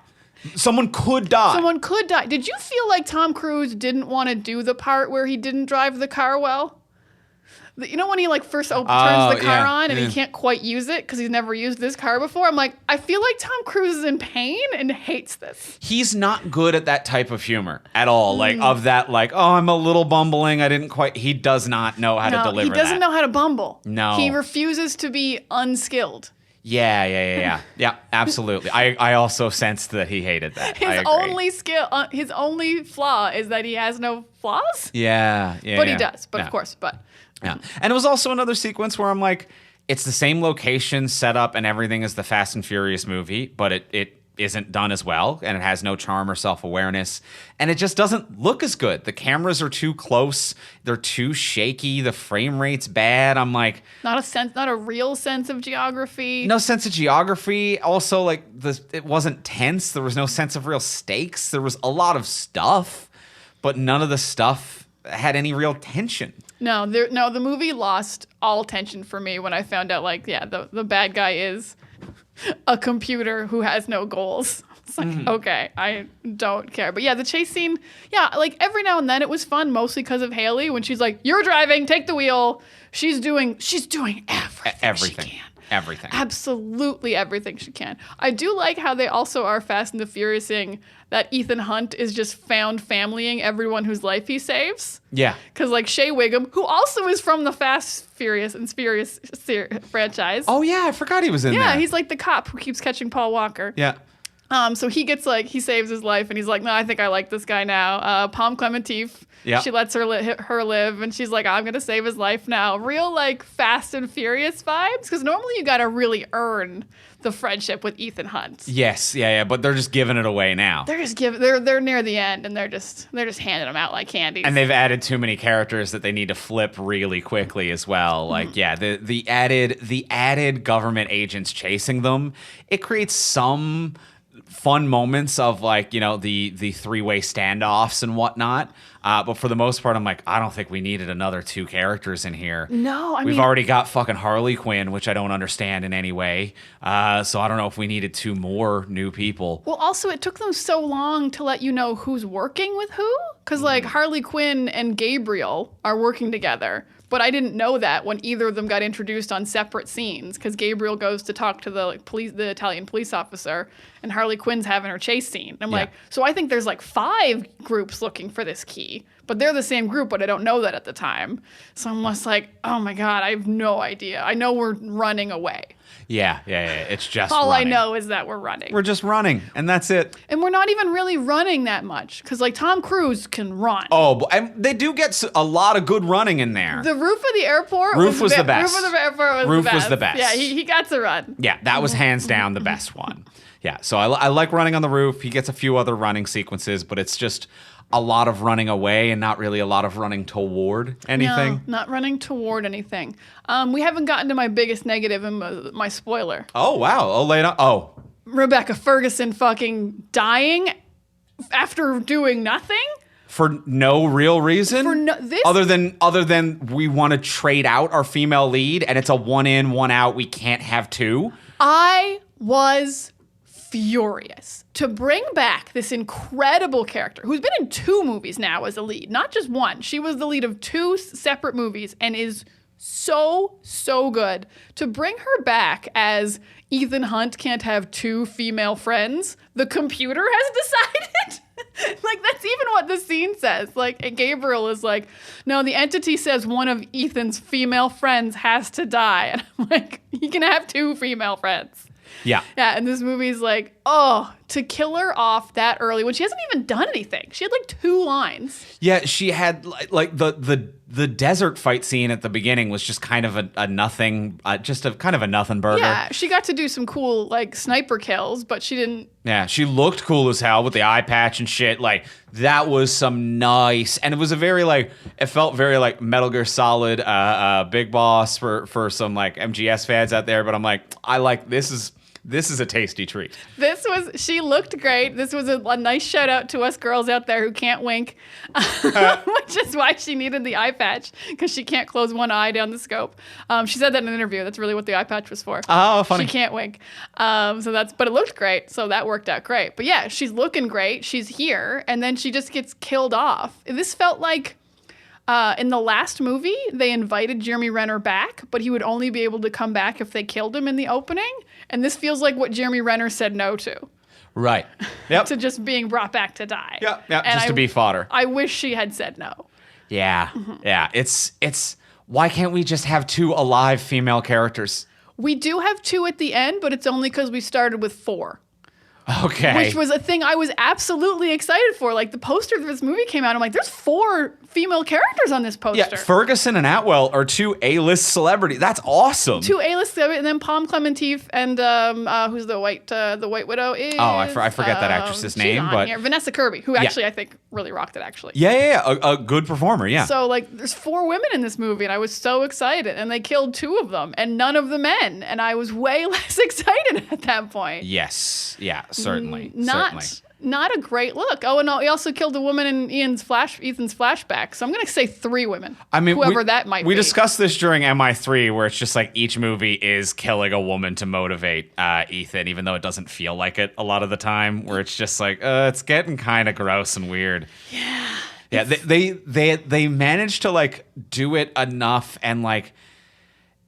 Someone could die. Someone could die. Did you feel like Tom Cruise didn't want to do the part where he didn't drive the car well? You know when he like first turns the car on and he can't quite use it because he's never used this car before? I'm like, I feel like Tom Cruise is in pain and hates this. He's not good at that type of humor at all. Like of that, like, oh, I'm a little bumbling. I didn't quite. He does not know how to deliver that. He doesn't know how to bumble. No. He refuses to be unskilled. Yeah, absolutely. I also sensed that he hated that. His only flaw is that he has no flaws. Yeah. But he does. But of course, yeah. And it was also another sequence where I'm like, it's the same location, setup, and everything as the Fast and Furious movie, but it isn't done as well, and it has no charm or self-awareness, and it just doesn't look as good. The cameras are too close, they're too shaky, the frame rate's bad. I'm like, not a real sense of geography. No sense of geography. Also, like it wasn't tense. There was no sense of real stakes. There was a lot of stuff, but none of the stuff had any real tension. No, the movie lost all tension for me when I found out, like, yeah, the bad guy is a computer who has no goals. It's like, okay, I don't care. But yeah, the chase scene, yeah, like every now and then it was fun, mostly because of Haley when she's like, you're driving, take the wheel. She's doing everything. She can. Everything. Absolutely everything she can. I do like how they also are Fast and the Furiousing that Ethan Hunt is just found familying everyone whose life he saves. Yeah. Because like Shea Wiggum, who also is from the Fast, Furious, and Furious franchise. Oh, yeah. I forgot he was in there. Yeah, he's like the cop who keeps catching Paul Walker. Yeah. So he gets like, he saves his life and he's like, no, I think I like this guy now. Palm Clementif, she lets her live and she's like, I'm going to save his life now. Real like Fast and Furious vibes. Because normally you got to really earn the friendship with Ethan Hunt. Yes, yeah, but they're just giving it away now. They're near the end and they're just handing them out like candy. And they've added too many characters that they need to flip really quickly as well. Like, the added government agents chasing them, it creates some fun moments of like, the three-way standoffs and whatnot. But for the most part, I'm like, I don't think we needed another 2 characters in here. No, We've already got fucking Harley Quinn, which I don't understand in any way. So I don't know if we needed 2 more new people. Well, also, it took them so long to let you know who's working with who. Because, like, Harley Quinn and Gabriel are working together. But I didn't know that when either of them got introduced on separate scenes. Because Gabriel goes to talk to the Italian police officer, and Harley Quinn's having her chase scene. I'm like, so I think there's like 5 groups looking for this key. But they're the same group, but I don't know that at the time. So I'm just like, oh my God, I have no idea. I know we're running away. Yeah. It's just all running. I know is that we're running. We're just running, and that's it. And we're not even really running that much, because like Tom Cruise can run. Oh, and they do get a lot of good running in there. The roof of the airport was the best. Roof of the airport was the best. Yeah, he got to run. Yeah, that was hands down the best one. Yeah, so I like running on the roof. He gets a few other running sequences, but it's just a lot of running away and not really a lot of running toward anything. No, not running toward anything. We haven't gotten to my biggest negative and my spoiler. Oh, wow. Oh, later. Oh. Rebecca Ferguson fucking dying after doing nothing? For no real reason? Other than we want to trade out our female lead and it's a 1 in, 1 out. We can't have 2. I was furious to bring back this incredible character who's been in 2 movies now as a lead, not just 1. She was the lead of 2 separate movies and is so good. To bring her back as Ethan Hunt can't have 2 female friends, the computer has decided. Like, that's even what the scene says. Like, Gabriel is like, no, the entity says one of Ethan's female friends has to die. And I'm like, he can have 2 female friends. Yeah. Yeah, and this movie's like, oh, to kill her off that early when she hasn't even done anything. She had like 2 lines. Yeah, she had like the desert fight scene at the beginning was just kind of a nothing, just a kind of a nothing burger. Yeah, she got to do some cool like sniper kills, but she didn't. Yeah, she looked cool as hell with the eye patch and shit. Like, that was some nice, and it was a very like, it felt very like Metal Gear Solid, Big Boss for some like MGS fans out there. But I'm like, I like this is a tasty treat. She looked great. This was a nice shout out to us girls out there who can't wink, which is why she needed the eye patch, because she can't close one eye down the scope. She said that in an interview. That's really what the eye patch was for. Oh, funny. She can't wink. But it looked great. So that worked out great. But yeah, she's looking great. She's here. And then she just gets killed off. This felt like, in the last movie, they invited Jeremy Renner back, but he would only be able to come back if they killed him in the opening. And this feels like what Jeremy Renner said no to. Right. Yep. To just being brought back to die. Yeah. Just to be fodder. I wish she had said no. Yeah. Yeah. It's why can't we just have 2 alive female characters? We do have 2 at the end, but it's only because we started with 4. Okay. Which was a thing I was absolutely excited for. Like, the poster for this movie came out. I'm like, there's 4 female characters on this poster. Yeah, Ferguson and Atwell are 2 A-list celebrities. That's awesome. 2 A-list celebrities, and then Palm Clementif and who's the white widow is. Oh, I forget that actress's name, but here. Vanessa Kirby, who actually I think really rocked it. Actually. Yeah. A good performer. Yeah. So like, there's 4 women in this movie, and I was so excited, and they killed 2 of them, and none of the men, and I was way less excited at that point. Yes. Yeah. Certainly. Not a great look. Oh, and he also killed a woman in Ethan's flashback. So I'm going to say 3 women. I mean, whoever that might be. We discussed this during MI3, where it's just like each movie is killing a woman to motivate Ethan, even though it doesn't feel like it a lot of the time. Where it's just like, it's getting kind of gross and weird. Yeah. Yeah. They managed to like do it enough, and like,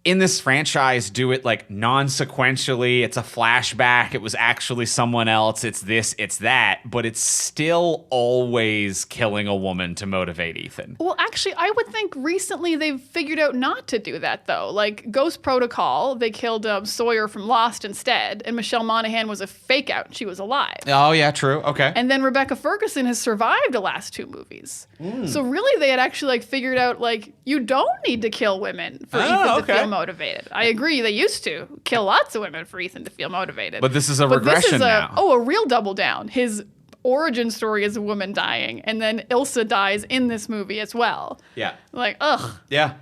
in this franchise do it like non-sequentially. It's a flashback. It was actually someone else. It's this, it's that, but it's still always killing a woman to motivate Ethan. Well, actually, I would think recently they've figured out not to do that, though. Like Ghost Protocol, they killed Sawyer from Lost instead, and Michelle Monaghan was a fake out. She was alive. Oh, yeah, true. Okay. And then Rebecca Ferguson has survived the last 2 movies. So really, they had actually like figured out like you don't need to kill women for Ethan to feel motivated. I agree. They used to kill lots of women for Ethan to feel motivated. But this is a regression now. A real double down. His origin story is a woman dying, and then Ilsa dies in this movie as well. Yeah. Like, ugh. Yeah.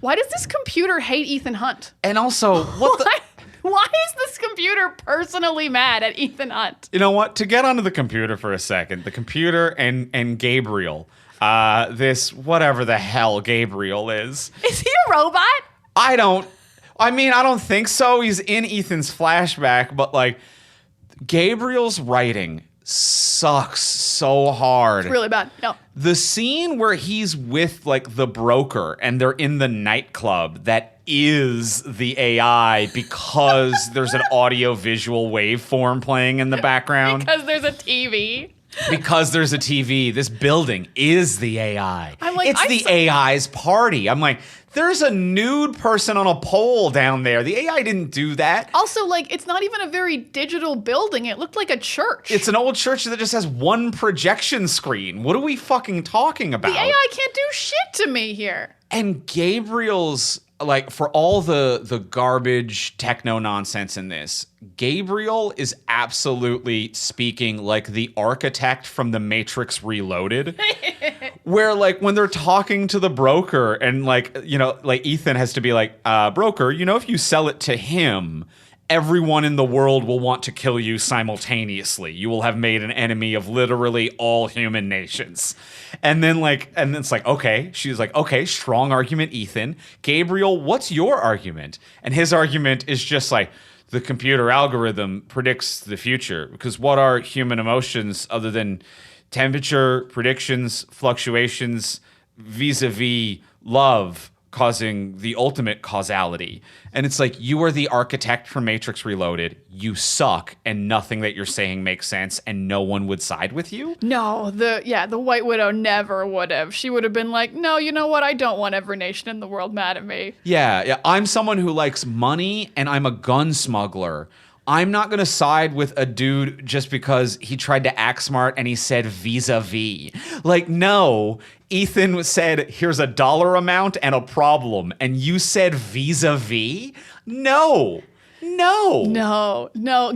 Why does this computer hate Ethan Hunt? And also, Why is this computer personally mad at Ethan Hunt? You know what? To get onto the computer for a second, the computer and Gabriel, this whatever the hell Gabriel is. Is he a robot? I don't think so. He's in Ethan's flashback, but like Gabriel's writing sucks so hard. It's really bad. No. The scene where he's with like the broker and they're in the nightclub that is the AI because there's an audio visual waveform playing in the background. Because there's a TV. Because there's a TV. This building is the AI. I'm like, it's the AI's party. I'm like, there's a nude person on a pole down there. The AI didn't do that. Also, like, it's not even a very digital building. It looked like a church. It's an old church that just has one projection screen. What are we fucking talking about? The AI can't do shit to me here. And Gabriel's, like, for all the garbage techno nonsense in this, Gabriel is absolutely speaking like the architect from The Matrix Reloaded. Where, like, when they're talking to the broker and, like, you know, like, Ethan has to be like, broker, you know, if you sell it to him, everyone in the world will want to kill you simultaneously. You will have made an enemy of literally all human nations. And then it's like, okay. She's like, okay, strong argument, Ethan. Gabriel, what's your argument? And his argument is just like, the computer algorithm predicts the future. Because what are human emotions other than temperature, predictions, fluctuations, vis-a-vis love causing the ultimate causality? And it's like, you are the architect for Matrix Reloaded. You suck, and nothing that you're saying makes sense, and no one would side with you? No, the White Widow never would have. She would have been like, no, you know what? I don't want every nation in the world mad at me. Yeah. I'm someone who likes money, and I'm a gun smuggler. I'm not going to side with a dude just because he tried to act smart and he said vis-a-vis. Like, no, Ethan said, here's a dollar amount and a problem. And you said vis-a-vis? No.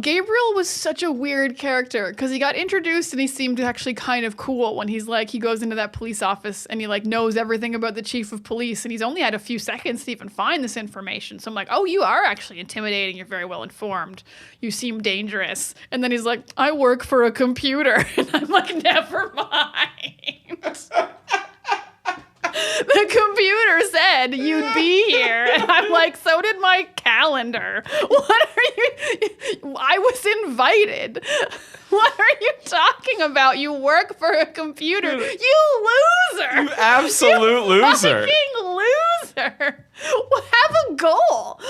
Gabriel was such a weird character because he got introduced and he seemed actually kind of cool when he's like, he goes into that police office and he like knows everything about the chief of police and he's only had a few seconds to even find this information. So I'm like, oh, you are actually intimidating. You're very well informed. You seem dangerous. And then he's like, I work for a computer. And I'm like, never mind. The computer said you'd be here. And I'm like, so did my calendar. What are you? I was invited. What are you talking about? You work for a computer. You loser. You absolute loser. Fucking loser. Have a goal.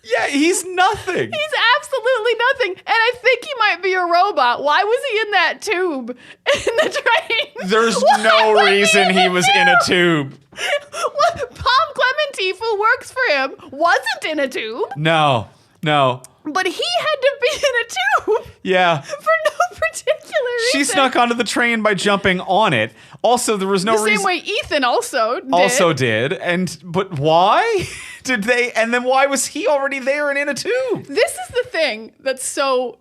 Yeah, he's nothing. He's absolutely nothing. And I think he might be a robot. Why was he in that tube in the train? There's no reason he was in a tube. What? Palm Clemente, who works for him, wasn't in a tube. No. But he had to be in a tube. Yeah. For no particular reason. She snuck onto the train by jumping on it. Also, there was no reason. The same way Ethan also did. But why did they? And then why was he already there and in a tube? This is the thing that's so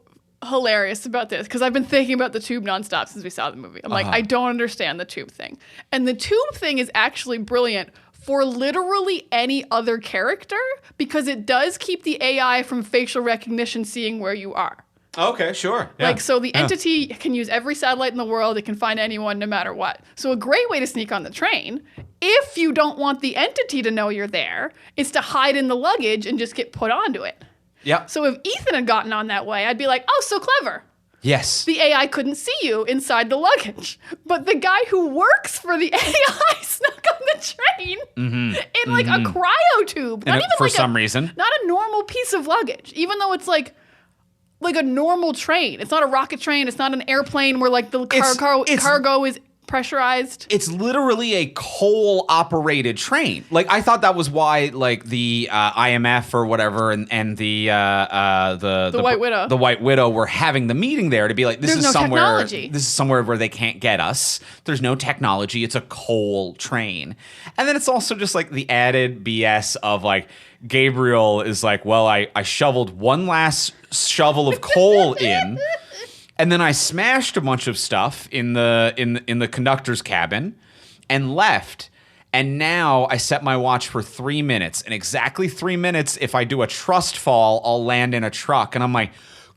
hilarious about this, because I've been thinking about the tube nonstop since we saw the movie. I'm like, I don't understand the tube thing. And the tube thing is actually brilliant for literally any other character because it does keep the AI from facial recognition seeing where you are. Okay, sure. Yeah. Like, so the entity can use every satellite in the world. It can find anyone no matter what. So a great way to sneak on the train, if you don't want the entity to know you're there, is to hide in the luggage and just get put onto it. Yeah. So if Ethan had gotten on that way, I'd be like, oh, so clever. Yes. The AI couldn't see you inside the luggage, but the guy who works for the AI snuck on the train in like a cryo tube. Not even for like some reason. Not a normal piece of luggage, even though it's like a normal train. It's not a rocket train. It's not an airplane where like the cargo is pressurized. It's literally a coal-operated train. Like, I thought that was why, like, the IMF or whatever and the White Widow. the White Widow were having the meeting there to be like, this There's is no somewhere, technology. this is somewhere where they can't get us. There's no technology. It's a coal train. And then it's also just like the added BS of like, Gabriel is like, well, I shoveled one last shovel of coal in. And then I smashed a bunch of stuff in the conductor's cabin and left. And now I set my watch for 3 minutes. And exactly 3 minutes, if I do a trust fall, I'll land in a truck. And I'm like,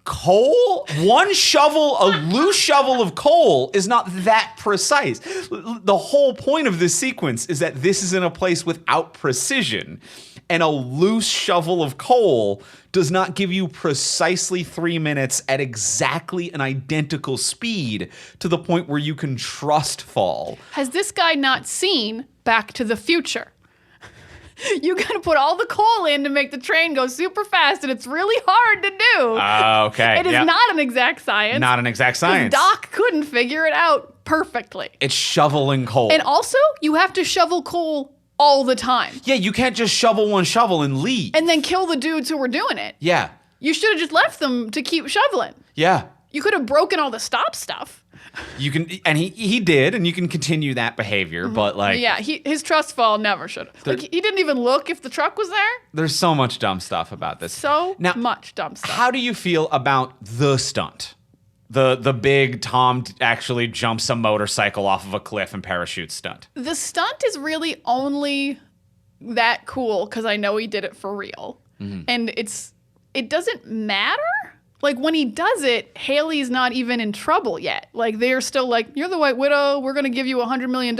coal? One shovel, a loose shovel of coal is not that precise. The whole point of this sequence is that this is in a place without precision. And a loose shovel of coal does not give you precisely 3 minutes at exactly an identical speed to the point where you can trust fall. Has this guy not seen Back to the Future? You got to put all the coal in to make the train go super fast, and it's really hard to do. Okay. It is not an exact science. Not an exact science. Doc couldn't figure it out perfectly. It's shoveling coal. And also, you have to shovel coal all the time. Yeah, you can't just shovel one shovel and leave. And then kill the dudes who were doing it. Yeah. You should have just left them to keep shoveling. Yeah. You could have broken all the stop stuff. You can, and he did, and you can continue that behavior, but like, Yeah, his trust fall never should have. Like, he didn't even look if the truck was there. There's so much dumb stuff about this. So much dumb stuff. How do you feel about the stunt? The big Tom actually jumps a motorcycle off of a cliff and parachute stunt. The stunt is really only that cool because I know he did it for real. And it doesn't matter. Like, when he does it, Haley's not even in trouble yet. Like, they're still like, you're the White Widow. We're going to give you $100 million.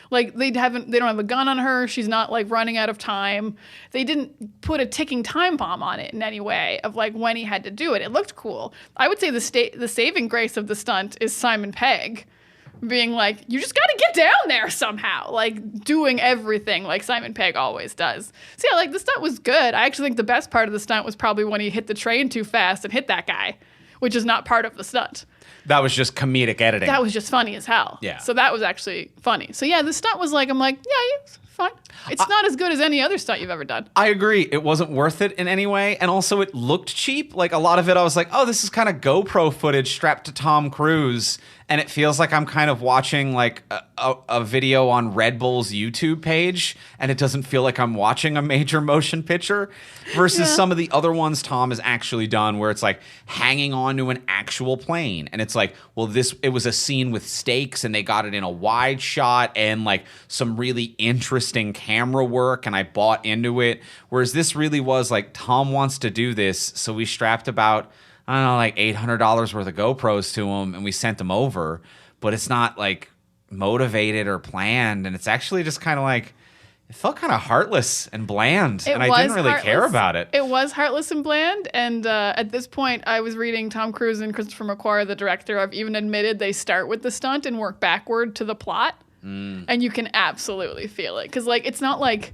Like, they don't have a gun on her. She's not, like, running out of time. They didn't put a ticking time bomb on it in any way of, like, when he had to do it. It looked cool. I would say the saving grace of the stunt is Simon Pegg being like, you just got to get down there somehow. Like, doing everything like Simon Pegg always does. So, yeah, like, the stunt was good. I actually think the best part of the stunt was probably when he hit the train too fast and hit that guy, which is not part of the stunt. That was just comedic editing. That was just funny as hell. Yeah. So that was actually funny. So yeah, the stunt was like, I'm like, yeah, it's fine. It's not as good as any other stunt you've ever done. I agree. It wasn't worth it in any way. And also it looked cheap. Like, a lot of it, I was like, oh, this is kind of GoPro footage strapped to Tom Cruise. And it feels like I'm kind of watching like a video on Red Bull's YouTube page. And it doesn't feel like I'm watching a major motion picture versus some of the other ones Tom has actually done where it's like hanging on to an actual plane. And it's like, well, it was a scene with stakes and they got it in a wide shot and like some really interesting camera work. And I bought into it. Whereas this really was like, Tom wants to do this. So we strapped about, I don't know, like $800 worth of GoPros to him and we sent them over, but it's not like motivated or planned. And it's actually just kind of like, it felt kind of heartless and bland. And I didn't really care about it. It was heartless and bland. And at this point, I was reading Tom Cruise and Christopher McQuarrie, the director, have even admitted they start with the stunt and work backward to the plot. And you can absolutely feel it. Because, like, it's not like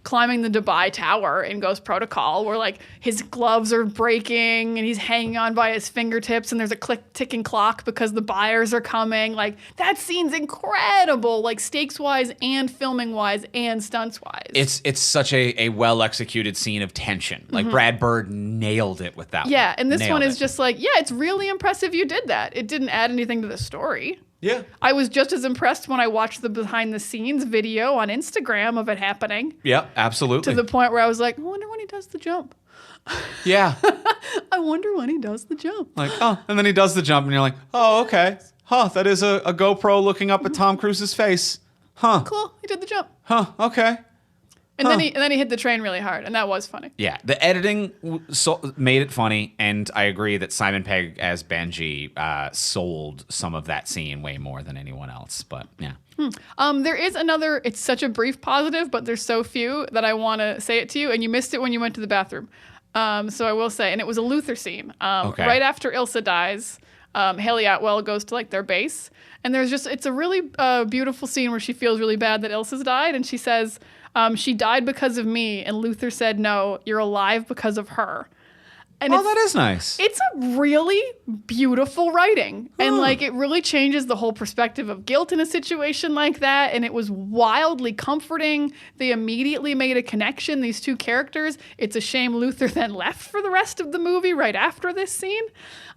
climbing the Dubai Tower in Ghost Protocol where, like, his gloves are breaking and he's hanging on by his fingertips and there's a ticking clock because the buyers are coming. Like, that scene's incredible, like, stakes-wise and filming-wise and stunts-wise. It's such a well-executed scene of tension. Like, Brad Bird nailed it with that one. Yeah, and this one is just like, yeah, it's really impressive you did that. It didn't add anything to the story. Yeah. I was just as impressed when I watched the behind-the-scenes video on Instagram of it happening. Yeah, absolutely. To the point where I was like, I wonder when he does the jump. Yeah. I wonder when he does the jump. Like, oh, and then he does the jump and you're like, oh, okay. Huh, that is a GoPro looking up at Tom Cruise's face. Huh. Cool, he did the jump. Huh, okay. And then he hit the train really hard, and that was funny. Yeah, the editing made it funny, and I agree that Simon Pegg as Benji sold some of that scene way more than anyone else. But yeah, there is another. It's such a brief positive, but there's so few that I want to say it to you, and you missed it when you went to the bathroom. So I will say, and it was a Luther scene. Okay. Right after Ilsa dies, Haley Atwell goes to like their base, and it's a really beautiful scene where she feels really bad that Ilsa's died, and she says, she died because of me, and Luther said, no, you're alive because of her. And that is nice. It's a really beautiful writing. And like it really changes the whole perspective of guilt in a situation like that. And it was wildly comforting. They immediately made a connection, these two characters. It's a shame Luther then left for the rest of the movie right after this scene.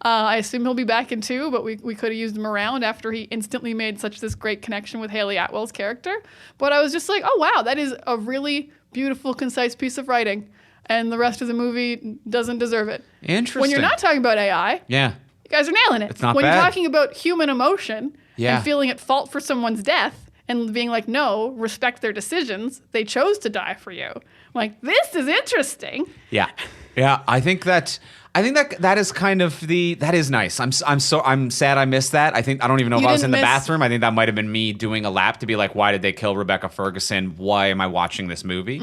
I assume he'll be back in 2, but we could have used him around after he instantly made this great connection with Haley Atwell's character. But I was just like, oh wow, that is a really beautiful, concise piece of writing. And the rest of the movie doesn't deserve it. Interesting. When you're not talking about AI, yeah, you guys are nailing it. It's not when bad. you're talking about human emotion Yeah. and feeling at fault for someone's death and being like, no, respect their decisions. They chose to die for you. I'm like, this is interesting. Yeah. I think that is kind of that is nice. I'm sad I missed that. I don't even know if I was in the bathroom. I think that might have been me doing a lap to be like, why did they kill Rebecca Ferguson? Why am I watching this movie?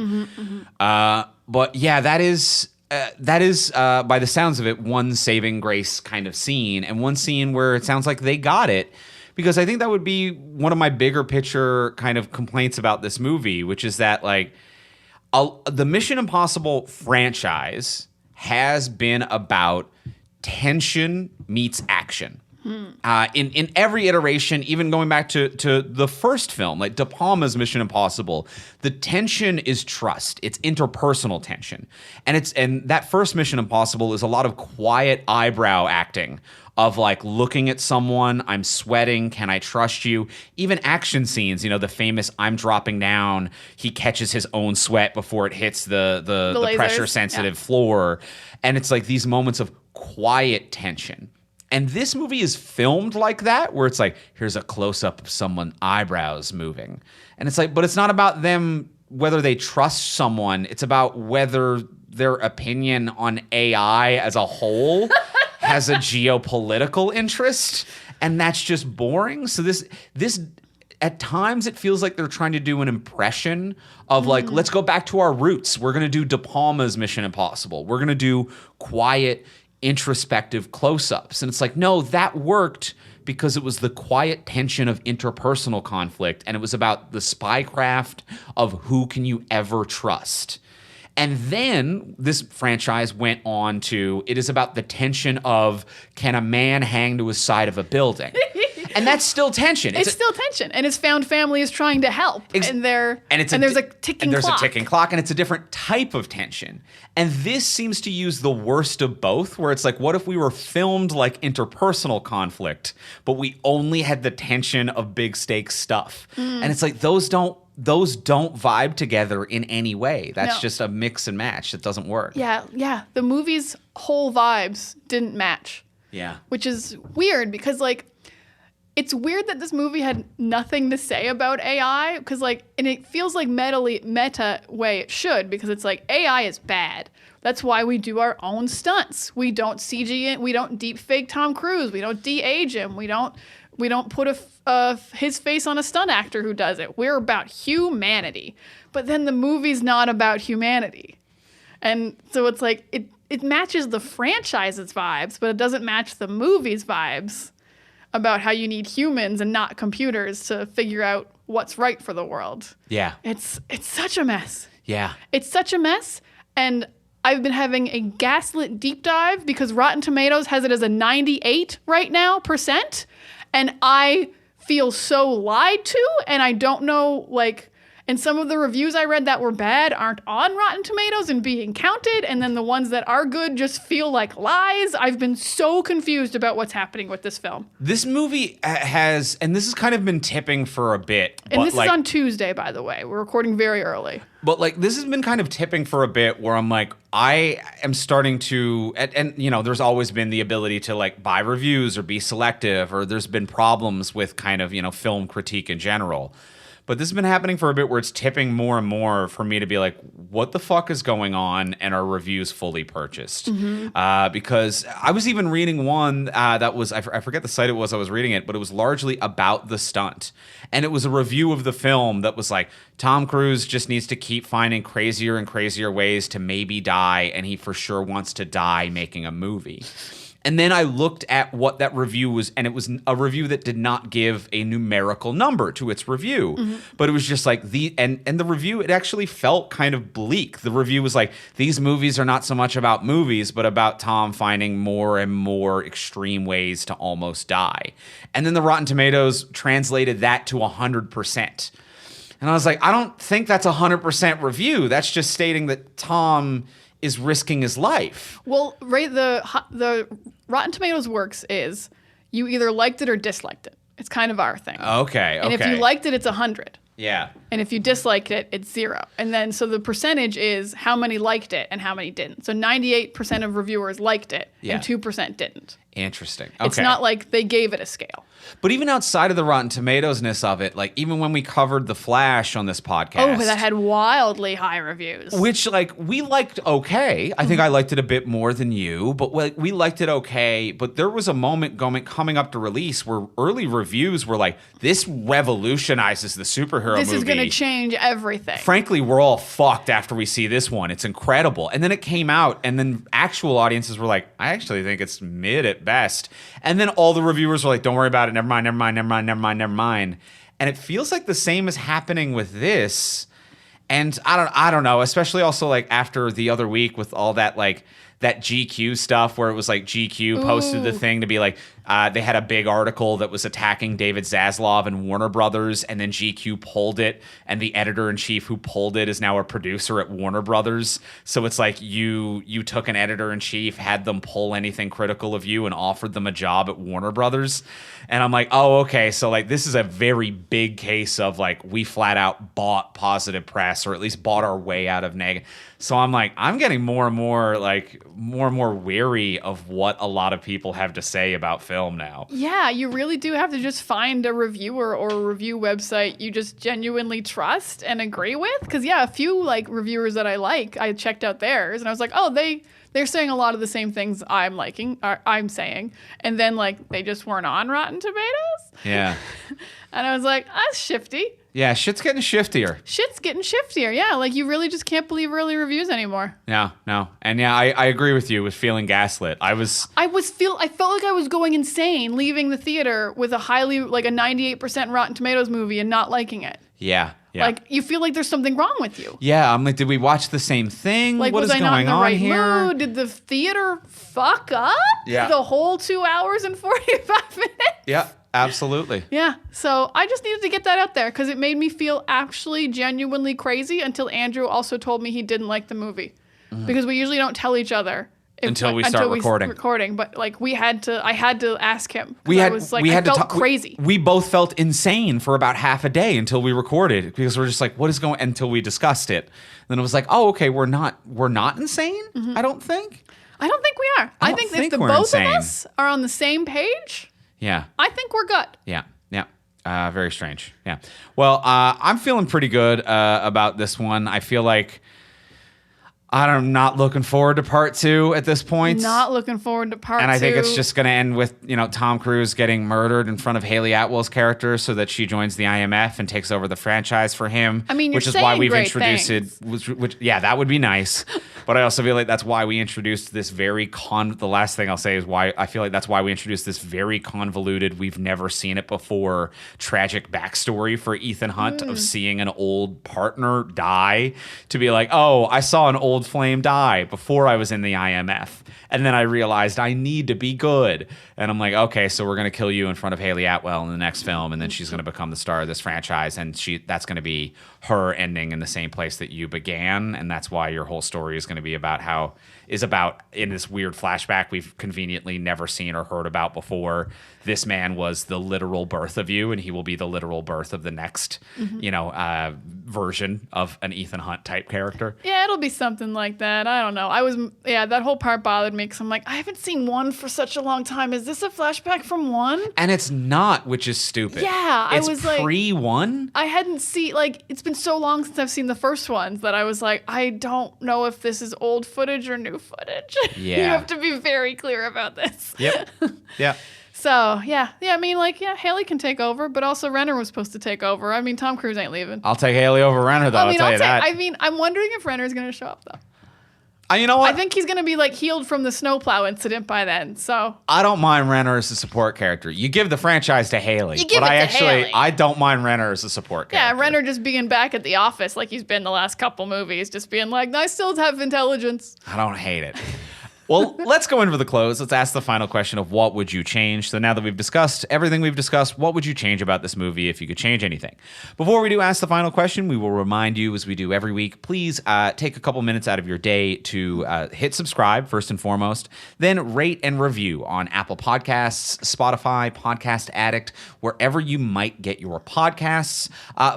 But yeah, that is by the sounds of it, one saving grace kind of scene, and one scene where it sounds like they got it. Because I think that would be one of my bigger picture kind of complaints about this movie, which is that like the Mission Impossible franchise has been about tension meets action. In every iteration, even going back to the first film, like De Palma's Mission Impossible, the tension is trust. It's interpersonal tension. And that first Mission Impossible is a lot of quiet eyebrow acting of like looking at someone, I'm sweating, can I trust you? Even action scenes, the famous I'm dropping down, he catches his own sweat before it hits the pressure sensitive floor. And it's like these moments of quiet tension. And this movie is filmed like that, where it's like, here's a close-up of someone's eyebrows moving. And it's like, but it's not about them, whether they trust someone. It's about whether their opinion on AI as a whole has a geopolitical interest. And that's just boring. So this at times it feels like they're trying to do an impression of like, let's go back to our roots. We're going to do De Palma's Mission Impossible. We're going to do quiet, introspective close-ups. And it's like, no, that worked because it was the quiet tension of interpersonal conflict, and it was about the spycraft of who can you ever trust. And then this franchise went on to, it is about the tension of, can a man hang to his side of a building? And that's still tension. It's still tension. And his found family is trying to help. And there's a ticking clock. There's a ticking clock, and it's a different type of tension. And this seems to use the worst of both, where it's like, what if we were filmed like interpersonal conflict, but we only had the tension of big stakes stuff? And it's like, those don't vibe together in any way. That's just a mix and match. It doesn't work. Yeah. The movie's whole vibes didn't match. Yeah. Which is weird because like, it's weird that this movie had nothing to say about AI because like, and it feels like meta way it should, because it's like AI is bad. That's why we do our own stunts. We don't CG it. We don't deep fake Tom Cruise. We don't de-age him. We don't put his face on a stunt actor who does it. We're about humanity. But then the movie's not about humanity. And so it's like, it matches the franchise's vibes, but it doesn't match the movie's vibes about how you need humans and not computers to figure out what's right for the world. Yeah. It's such a mess. Yeah. It's such a mess. And I've been having a gaslit deep dive because Rotten Tomatoes has it as a 98 right now %. And I feel so lied to, and I don't know, like, and some of the reviews I read that were bad aren't on Rotten Tomatoes and being counted, and then the ones that are good just feel like lies. I've been so confused about what's happening with this film. This movie has, and this has kind of been tipping for a bit. And this is on Tuesday, by the way. We're recording very early. But like, this has been kind of tipping for a bit where I'm like, I am starting to, and there's always been the ability to like buy reviews or be selective, or there's been problems with kind of, film critique in general. But this has been happening for a bit where it's tipping more and more for me to be like, what the fuck is going on? And are reviews fully purchased? Because I was even reading one that was, I forget the site it was I was reading it, but it was largely about the stunt. And it was a review of the film that was like, Tom Cruise just needs to keep finding crazier and crazier ways to maybe die, and he for sure wants to die making a movie. And then I looked at what that review was, and it was a review that did not give a numerical number to its review. But it was just like and the review, it actually felt kind of bleak. The review was like, these movies are not so much about movies, but about Tom finding more and more extreme ways to almost die. And then the Rotten Tomatoes translated that to 100%. And I was like, I don't think that's a 100% review. That's just stating that Tom is risking his life. Well, right, the Rotten Tomatoes works is you either liked it or disliked it. It's kind of our thing. Okay. And if you liked it, it's 100. Yeah. And if you disliked it, it's 0. And then so the percentage is how many liked it and how many didn't. So 98% of reviewers liked it and 2% didn't. Interesting. Okay. It's not like they gave it a scale. But even outside of the Rotten Tomatoes-ness of it, like even when we covered The Flash on this podcast. Oh, that had wildly high reviews. Which, like, we liked okay. I think I liked it a bit more than you, but we liked it okay. But there was a moment coming up to release where early reviews were like, this revolutionizes the superhero movie. This is going to change everything. Frankly, we're all fucked after we see this one. It's incredible. And then it came out, and then actual audiences were like, I actually think it's mid at best. And then all the reviewers were like, don't worry about it. Never mind. And it feels like the same is happening with this. And I don't know, especially also like after the other week with all that like that GQ stuff where it was like GQ posted the thing to be like, they had a big article that was attacking David Zaslav and Warner Brothers, and then GQ pulled it, and the editor-in-chief who pulled it is now a producer at Warner Brothers. So it's like you took an editor-in-chief, had them pull anything critical of you, and offered them a job at Warner Brothers. And I'm like, oh, okay, so like this is a very big case of like we flat out bought positive press, or at least bought our way out of negative. So I'm like, I'm getting more and more wary of what a lot of people have to say about film now. Yeah, you really do have to just find a reviewer or a review website you just genuinely trust and agree with. Because a few like reviewers that I checked out theirs, and I was like, oh, they're saying a lot of the same things I'm saying, and then like they just weren't on Rotten Tomatoes. Yeah, and I was like, that's shifty. Yeah, shit's getting shiftier. Yeah, like you really just can't believe early reviews anymore. Yeah, no. And yeah, I agree with you with feeling gaslit. I felt like I was going insane leaving the theater with a 98% Rotten Tomatoes movie and not liking it. Yeah. Like you feel like there's something wrong with you. Yeah, I'm like, did we watch the same thing? Like, what was is I going not in the on right here? mood? Did the theater fuck up? Yeah. The whole 2 hours and 45 minutes? Yeah. Absolutely. Yeah. So I just needed to get that out there because it made me feel actually genuinely crazy until Andrew also told me he didn't like the movie. Because we usually don't tell each other until we start recording. But like I had to ask him. I felt crazy. We both felt insane for about half a day until we recorded because we're just like, what is going until we discussed it. And then it was like, oh, okay, we're not insane? I don't think we are. I think if the both of us are on the same page. Yeah. I think we're good. Yeah. Very strange. Yeah. Well, I'm feeling pretty good about this one. I feel like I'm not looking forward to part 2 at this point. Not looking forward to part 2. And I think it's just going to end with, Tom Cruise getting murdered in front of Haley Atwell's character so that she joins the IMF and takes over the franchise for him. I mean, which is why we've introduced it. Yeah, that would be nice. But I also feel like that's why we introduced this the last thing I'll say is why I feel like that's why we introduced this very convoluted, we've never seen it before, tragic backstory for Ethan Hunt of seeing an old partner die to be like, oh, I saw an old flame die before I was in the IMF. And then I realized I need to be good. And I'm like, okay, so we're going to kill you in front of Haley Atwell in the next film. And then she's going to become the star of this franchise. And that's going to be her ending in the same place that you began. And that's why your whole story is going to be about in this weird flashback we've conveniently never seen or heard about before. This man was the literal birth of you, and he will be the literal birth of the next, version of an Ethan Hunt type character. Yeah, it'll be something something like that. I don't know. That whole part bothered me because I'm like, I haven't seen 1 for such a long time. Is this a flashback from 1? And it's not, which is stupid. Yeah, it's I was like, pre-1? I hadn't seen, like, it's been so long since I've seen the first ones that I was like, I don't know if this is old footage or new footage. Yeah. You have to be very clear about this. Yep. Yeah. So, yeah, I mean, like, yeah, Haley can take over, but also Renner was supposed to take over. I mean, Tom Cruise ain't leaving. I'll take Haley over Renner, though. I'll tell you that. I mean, I'm wondering if Renner's going to show up, though. You know what? I think he's going to be, like, healed from the snowplow incident by then, so. I don't mind Renner as a support character. You give the franchise to Haley. Haley. I don't mind Renner as a support character. Yeah, Renner just being back at the office like he's been the last couple movies, just being like, I still have intelligence. I don't hate it. Well, let's go in for the close. Let's ask the final question of what would you change? So now that we've discussed everything we've discussed, what would you change about this movie if you could change anything? Before we do ask the final question, we will remind you, as we do every week, please take a couple minutes out of your day to hit subscribe, first and foremost, then rate and review on Apple Podcasts, Spotify, Podcast Addict, wherever you might get your podcasts.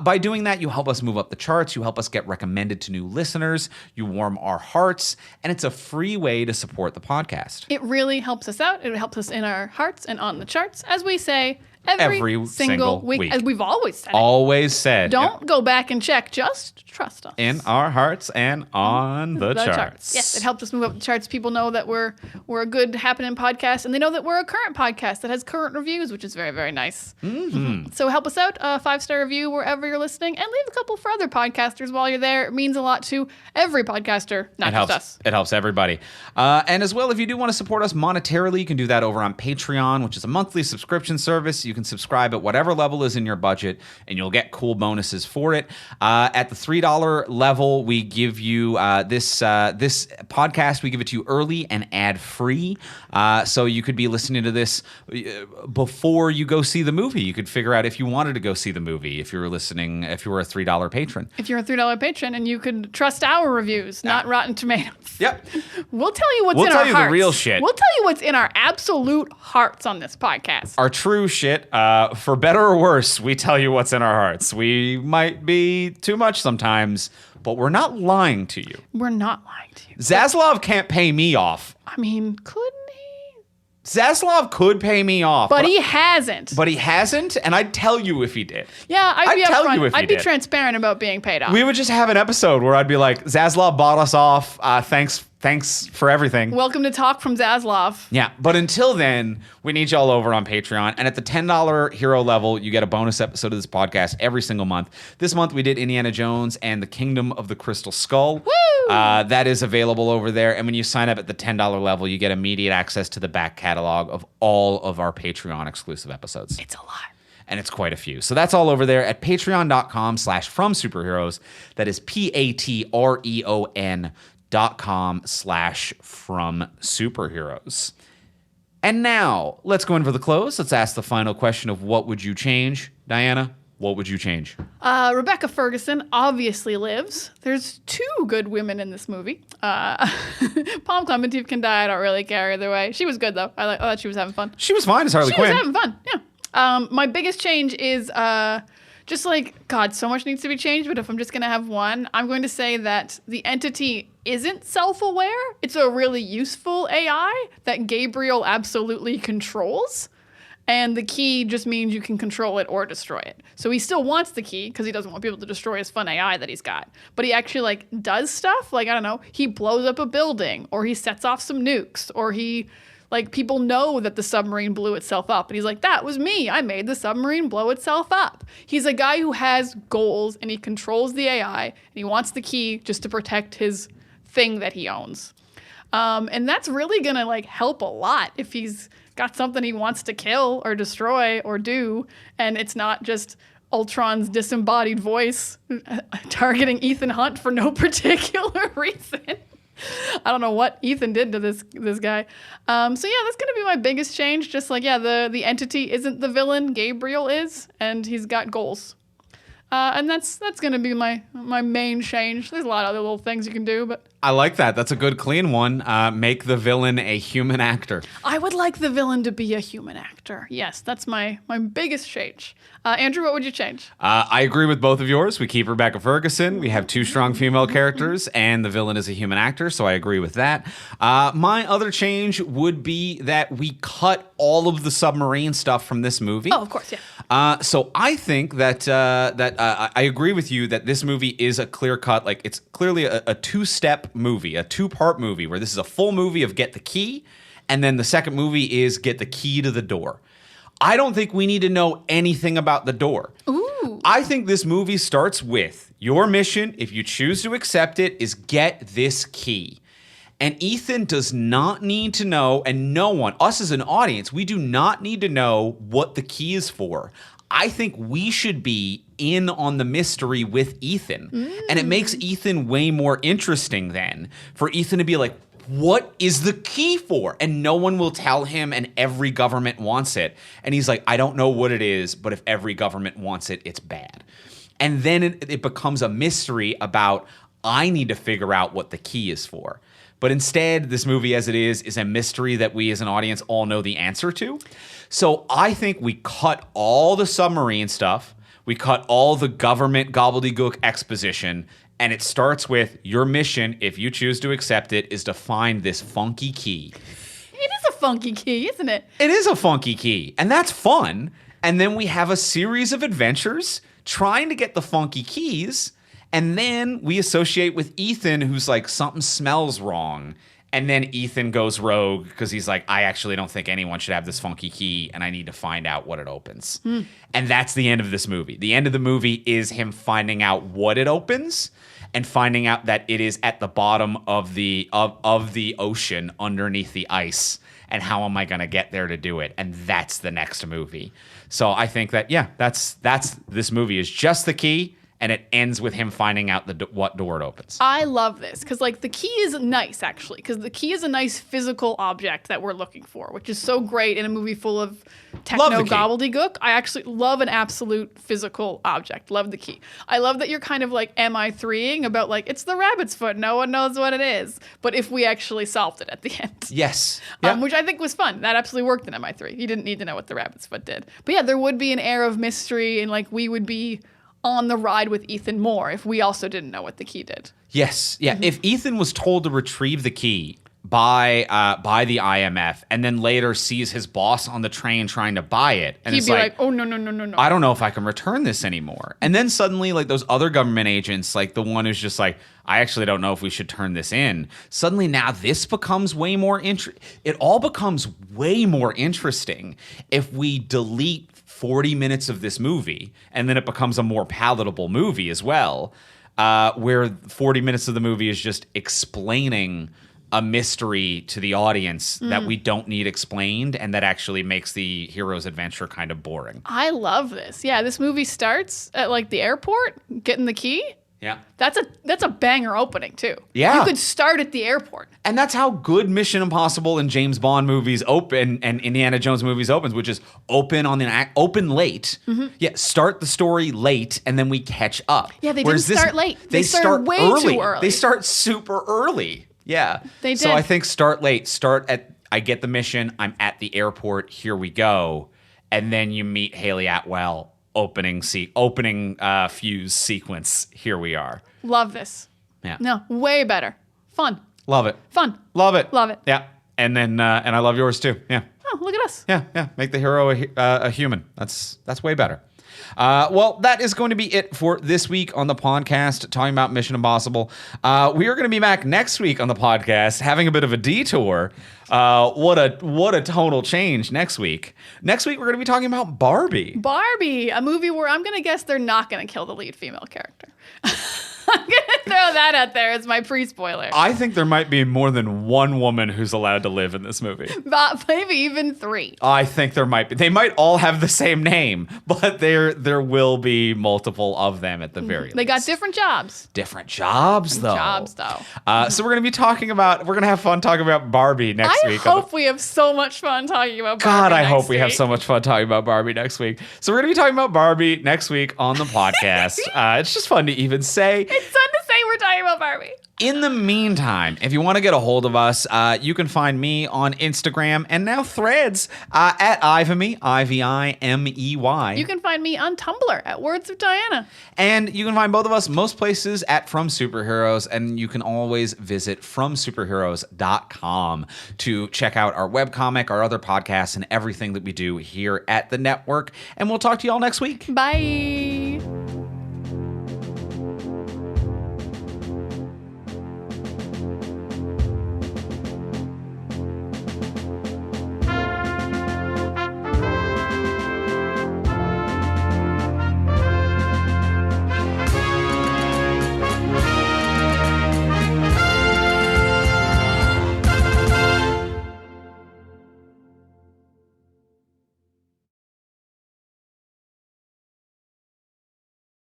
By doing that, you help us move up the charts, you help us get recommended to new listeners, you warm our hearts, and it's a free way to support the podcast. It really helps us out. It helps us in our hearts and on the charts, as we say every single week, as we've always said. Always said. Don't go back and check. Just trust us. In our hearts and on the charts. Yes, it helps us move up the charts. People know that we're a good happening podcast, and they know that we're a current podcast that has current reviews, which is very, very nice. Mm-hmm. So help us out. A 5-star review wherever you're listening, and leave a couple for other podcasters while you're there. It means a lot to every podcaster, not just us. It helps everybody. And as well, if you do want to support us monetarily, you can do that over on Patreon, which is a monthly subscription service. You can subscribe at whatever level is in your budget, and you'll get cool bonuses for it. At the $3 level, we give you this podcast. We give it to you early and ad-free, so you could be listening to this before you go see the movie. You could figure out if you wanted to go see the movie if you were listening. If you were a $3 patron. If you're a $3 patron, and you could trust our reviews, not Rotten Tomatoes. Yep. We'll tell you what's in our hearts. We'll tell you the real shit. We'll tell you what's in our absolute hearts on this podcast. Our true shit. For better or worse, we tell you what's in our hearts. We might be too much sometimes, but we're not lying to you. We're not lying to you. Zaslav can't pay me off. I mean, couldn't he? Zaslav could pay me off. But he hasn't. But he hasn't, and I'd tell you if he did. Yeah, I'd be tell upfront. you if he I'd be did. transparent about being paid off. We would just have an episode where I'd be like, Zaslav bought us off. Thanks for everything. Welcome to Talk from Zaslav. Yeah, but until then, we need y'all over on Patreon. And at the $10 hero level, you get a bonus episode of this podcast every single month. This month, we did Indiana Jones and the Kingdom of the Crystal Skull. Woo! That is available over there. And when you sign up at the $10 level, you get immediate access to the back catalog of all of our Patreon exclusive episodes. It's a lot. And it's quite a few. So that's all over there at patreon.com/fromsuperheroes. That is patreon.com/fromsuperheroes. And now, let's go in for the close. Let's ask the final question of what would you change? Diana, what would you change? Rebecca Ferguson obviously lives. There's 2 good women in this movie. Palm Clementine can die. I don't really care either way. She was good, though. I thought she was having fun. She was fine as Harley Quinn. She was having fun, yeah. My biggest change is just like, God, so much needs to be changed, but if I'm just going to have one, I'm going to say that the entity isn't self-aware. It's a really useful AI that Gabriel absolutely controls. And the key just means you can control it or destroy it. So he still wants the key because he doesn't want people to destroy his fun AI that he's got. But he actually like does stuff. Like, I don't know, he blows up a building, or he sets off some nukes, or he... Like, people know that the submarine blew itself up. And he's like, that was me. I made the submarine blow itself up. He's a guy who has goals, and he controls the AI, and he wants the key just to protect his thing that he owns. And that's really going to, like, help a lot if he's got something he wants to kill or destroy or do, and it's not just Ultron's disembodied voice targeting Ethan Hunt for no particular reason. I don't know what Ethan did to this guy. So yeah, that's gonna be my biggest change. Just like, yeah, the entity isn't the villain, Gabriel is, and he's got goals. And that's going to be my main change. There's a lot of other little things you can do, but I like that. That's a good clean one. Make the villain a human actor. I would like the villain to be a human actor. Yes, that's my biggest change. Andrew, what would you change? I agree with both of yours. We keep Rebecca Ferguson. We have 2 strong female characters, and the villain is a human actor, so I agree with that. My other change would be that we cut all of the submarine stuff from this movie. Oh, of course, yeah. So I think that I agree with you that this movie is a clear cut, like it's clearly a 2-step movie, a 2-part movie where this is a full movie of get the key, and then the second movie is get the key to the door. I don't think we need to know anything about the door. Ooh. I think this movie starts with your mission, if you choose to accept it, is get this key. And Ethan does not need to know, and no one, us as an audience, we do not need to know what the key is for. I think we should be in on the mystery with Ethan. And it makes Ethan way more interesting then for Ethan to be like, what is the key for? And no one will tell him, and every government wants it. And he's like, I don't know what it is, but if every government wants it, it's bad. And then it becomes a mystery about, I need to figure out what the key is for. But instead, this movie as it is a mystery that we as an audience all know the answer to. So I think we cut all the submarine stuff. We cut all the government gobbledygook exposition. And it starts with your mission, if you choose to accept it, is to find this funky key. It is a funky key, isn't it? It is a funky key. And that's fun. And then we have a series of adventures trying to get the funky keys. And then we associate with Ethan, who's like, something smells wrong. And then Ethan goes rogue because he's like, I actually don't think anyone should have this funky key, and I need to find out what it opens. And that's the end of this movie. The end of the movie is him finding out what it opens and finding out that it is at the bottom of the ocean underneath the ice. And how am I going to get there to do it? And that's the next movie. So I think that, yeah, that's this movie is just the key. And it ends with him finding out what door it opens. I love this because, like, the key is nice, actually, because the key is a nice physical object that we're looking for, which is so great in a movie full of techno gobbledygook. I actually love an absolute physical object. Love the key. I love that you're kind of like MI3ing about, like, it's the rabbit's foot. No one knows what it is. But if we actually solved it at the end. Yes. Which I think was fun. That absolutely worked in MI3. You didn't need to know what the rabbit's foot did. But yeah, there would be an air of mystery, and, like, we would be on the ride with Ethan more if we also didn't know what the key did. Yes. Yeah. If Ethan was told to retrieve the key by the IMF and then later sees his boss on the train trying to buy it, and he'd be like, oh, no. I don't know if I can return this anymore. And then suddenly, like, those other government agents, like the one who's just like, I actually don't know if we should turn this in. Suddenly now this becomes way more it all becomes way more interesting if we delete 40 minutes of this movie, and then it becomes a more palatable movie as well, where 40 minutes of the movie is just explaining a mystery to the audience that we don't need explained, and that actually makes the hero's adventure kind of boring. I love this. Yeah, this movie starts at, like, the airport, getting the key. Yeah. That's a banger opening, too. Yeah. You could start at the airport. And that's how good Mission Impossible and James Bond movies open, and Indiana Jones movies opens, which is open late. Yeah, start the story late, and then we catch up. Yeah, they didn't start late. They started way too early. They start super early. Yeah. They did. So I think start late. Start at, I get the mission, I'm at the airport, here we go. And then you meet Haley Atwell. Opening fuse sequence. Here we are. Love this. Yeah. No, way better. Fun. Love it. Fun. Love it. Love it. Yeah. And then and I love yours too. Yeah. Oh, look at us. Yeah. Make the hero a human. That's way better. Well, that is going to be it for this week on the podcast, talking about Mission Impossible. We are going to be back next week on the podcast, having a bit of a detour. What a total change next week. Next week, we're going to be talking about Barbie. Barbie, a movie where I'm going to guess they're not going to kill the lead female character. I'm gonna throw that out there as my pre-spoiler. I think there might be more than one woman who's allowed to live in this movie. But maybe even 3. I think there might be. They might all have the same name, but there will be multiple of them at the very least. They got different jobs. Different jobs, though. So we're going to be we're going to have fun talking about Barbie next week. I hope we have so much fun talking about Barbie God, I next hope we have week. so much fun talking about Barbie next week. So we're going to be talking about Barbie next week on the podcast. It's just fun to even say. It's fun to say we're talking about Barbie. In the meantime, if you want to get a hold of us, you can find me on Instagram and now Threads at Ivimey, Ivimey. You can find me on Tumblr at Words of Diana. And you can find both of us most places at From Superheroes, and you can always visit FromSuperheroes.com to check out our webcomic, our other podcasts, and everything that we do here at the network. And we'll talk to you all next week. Bye.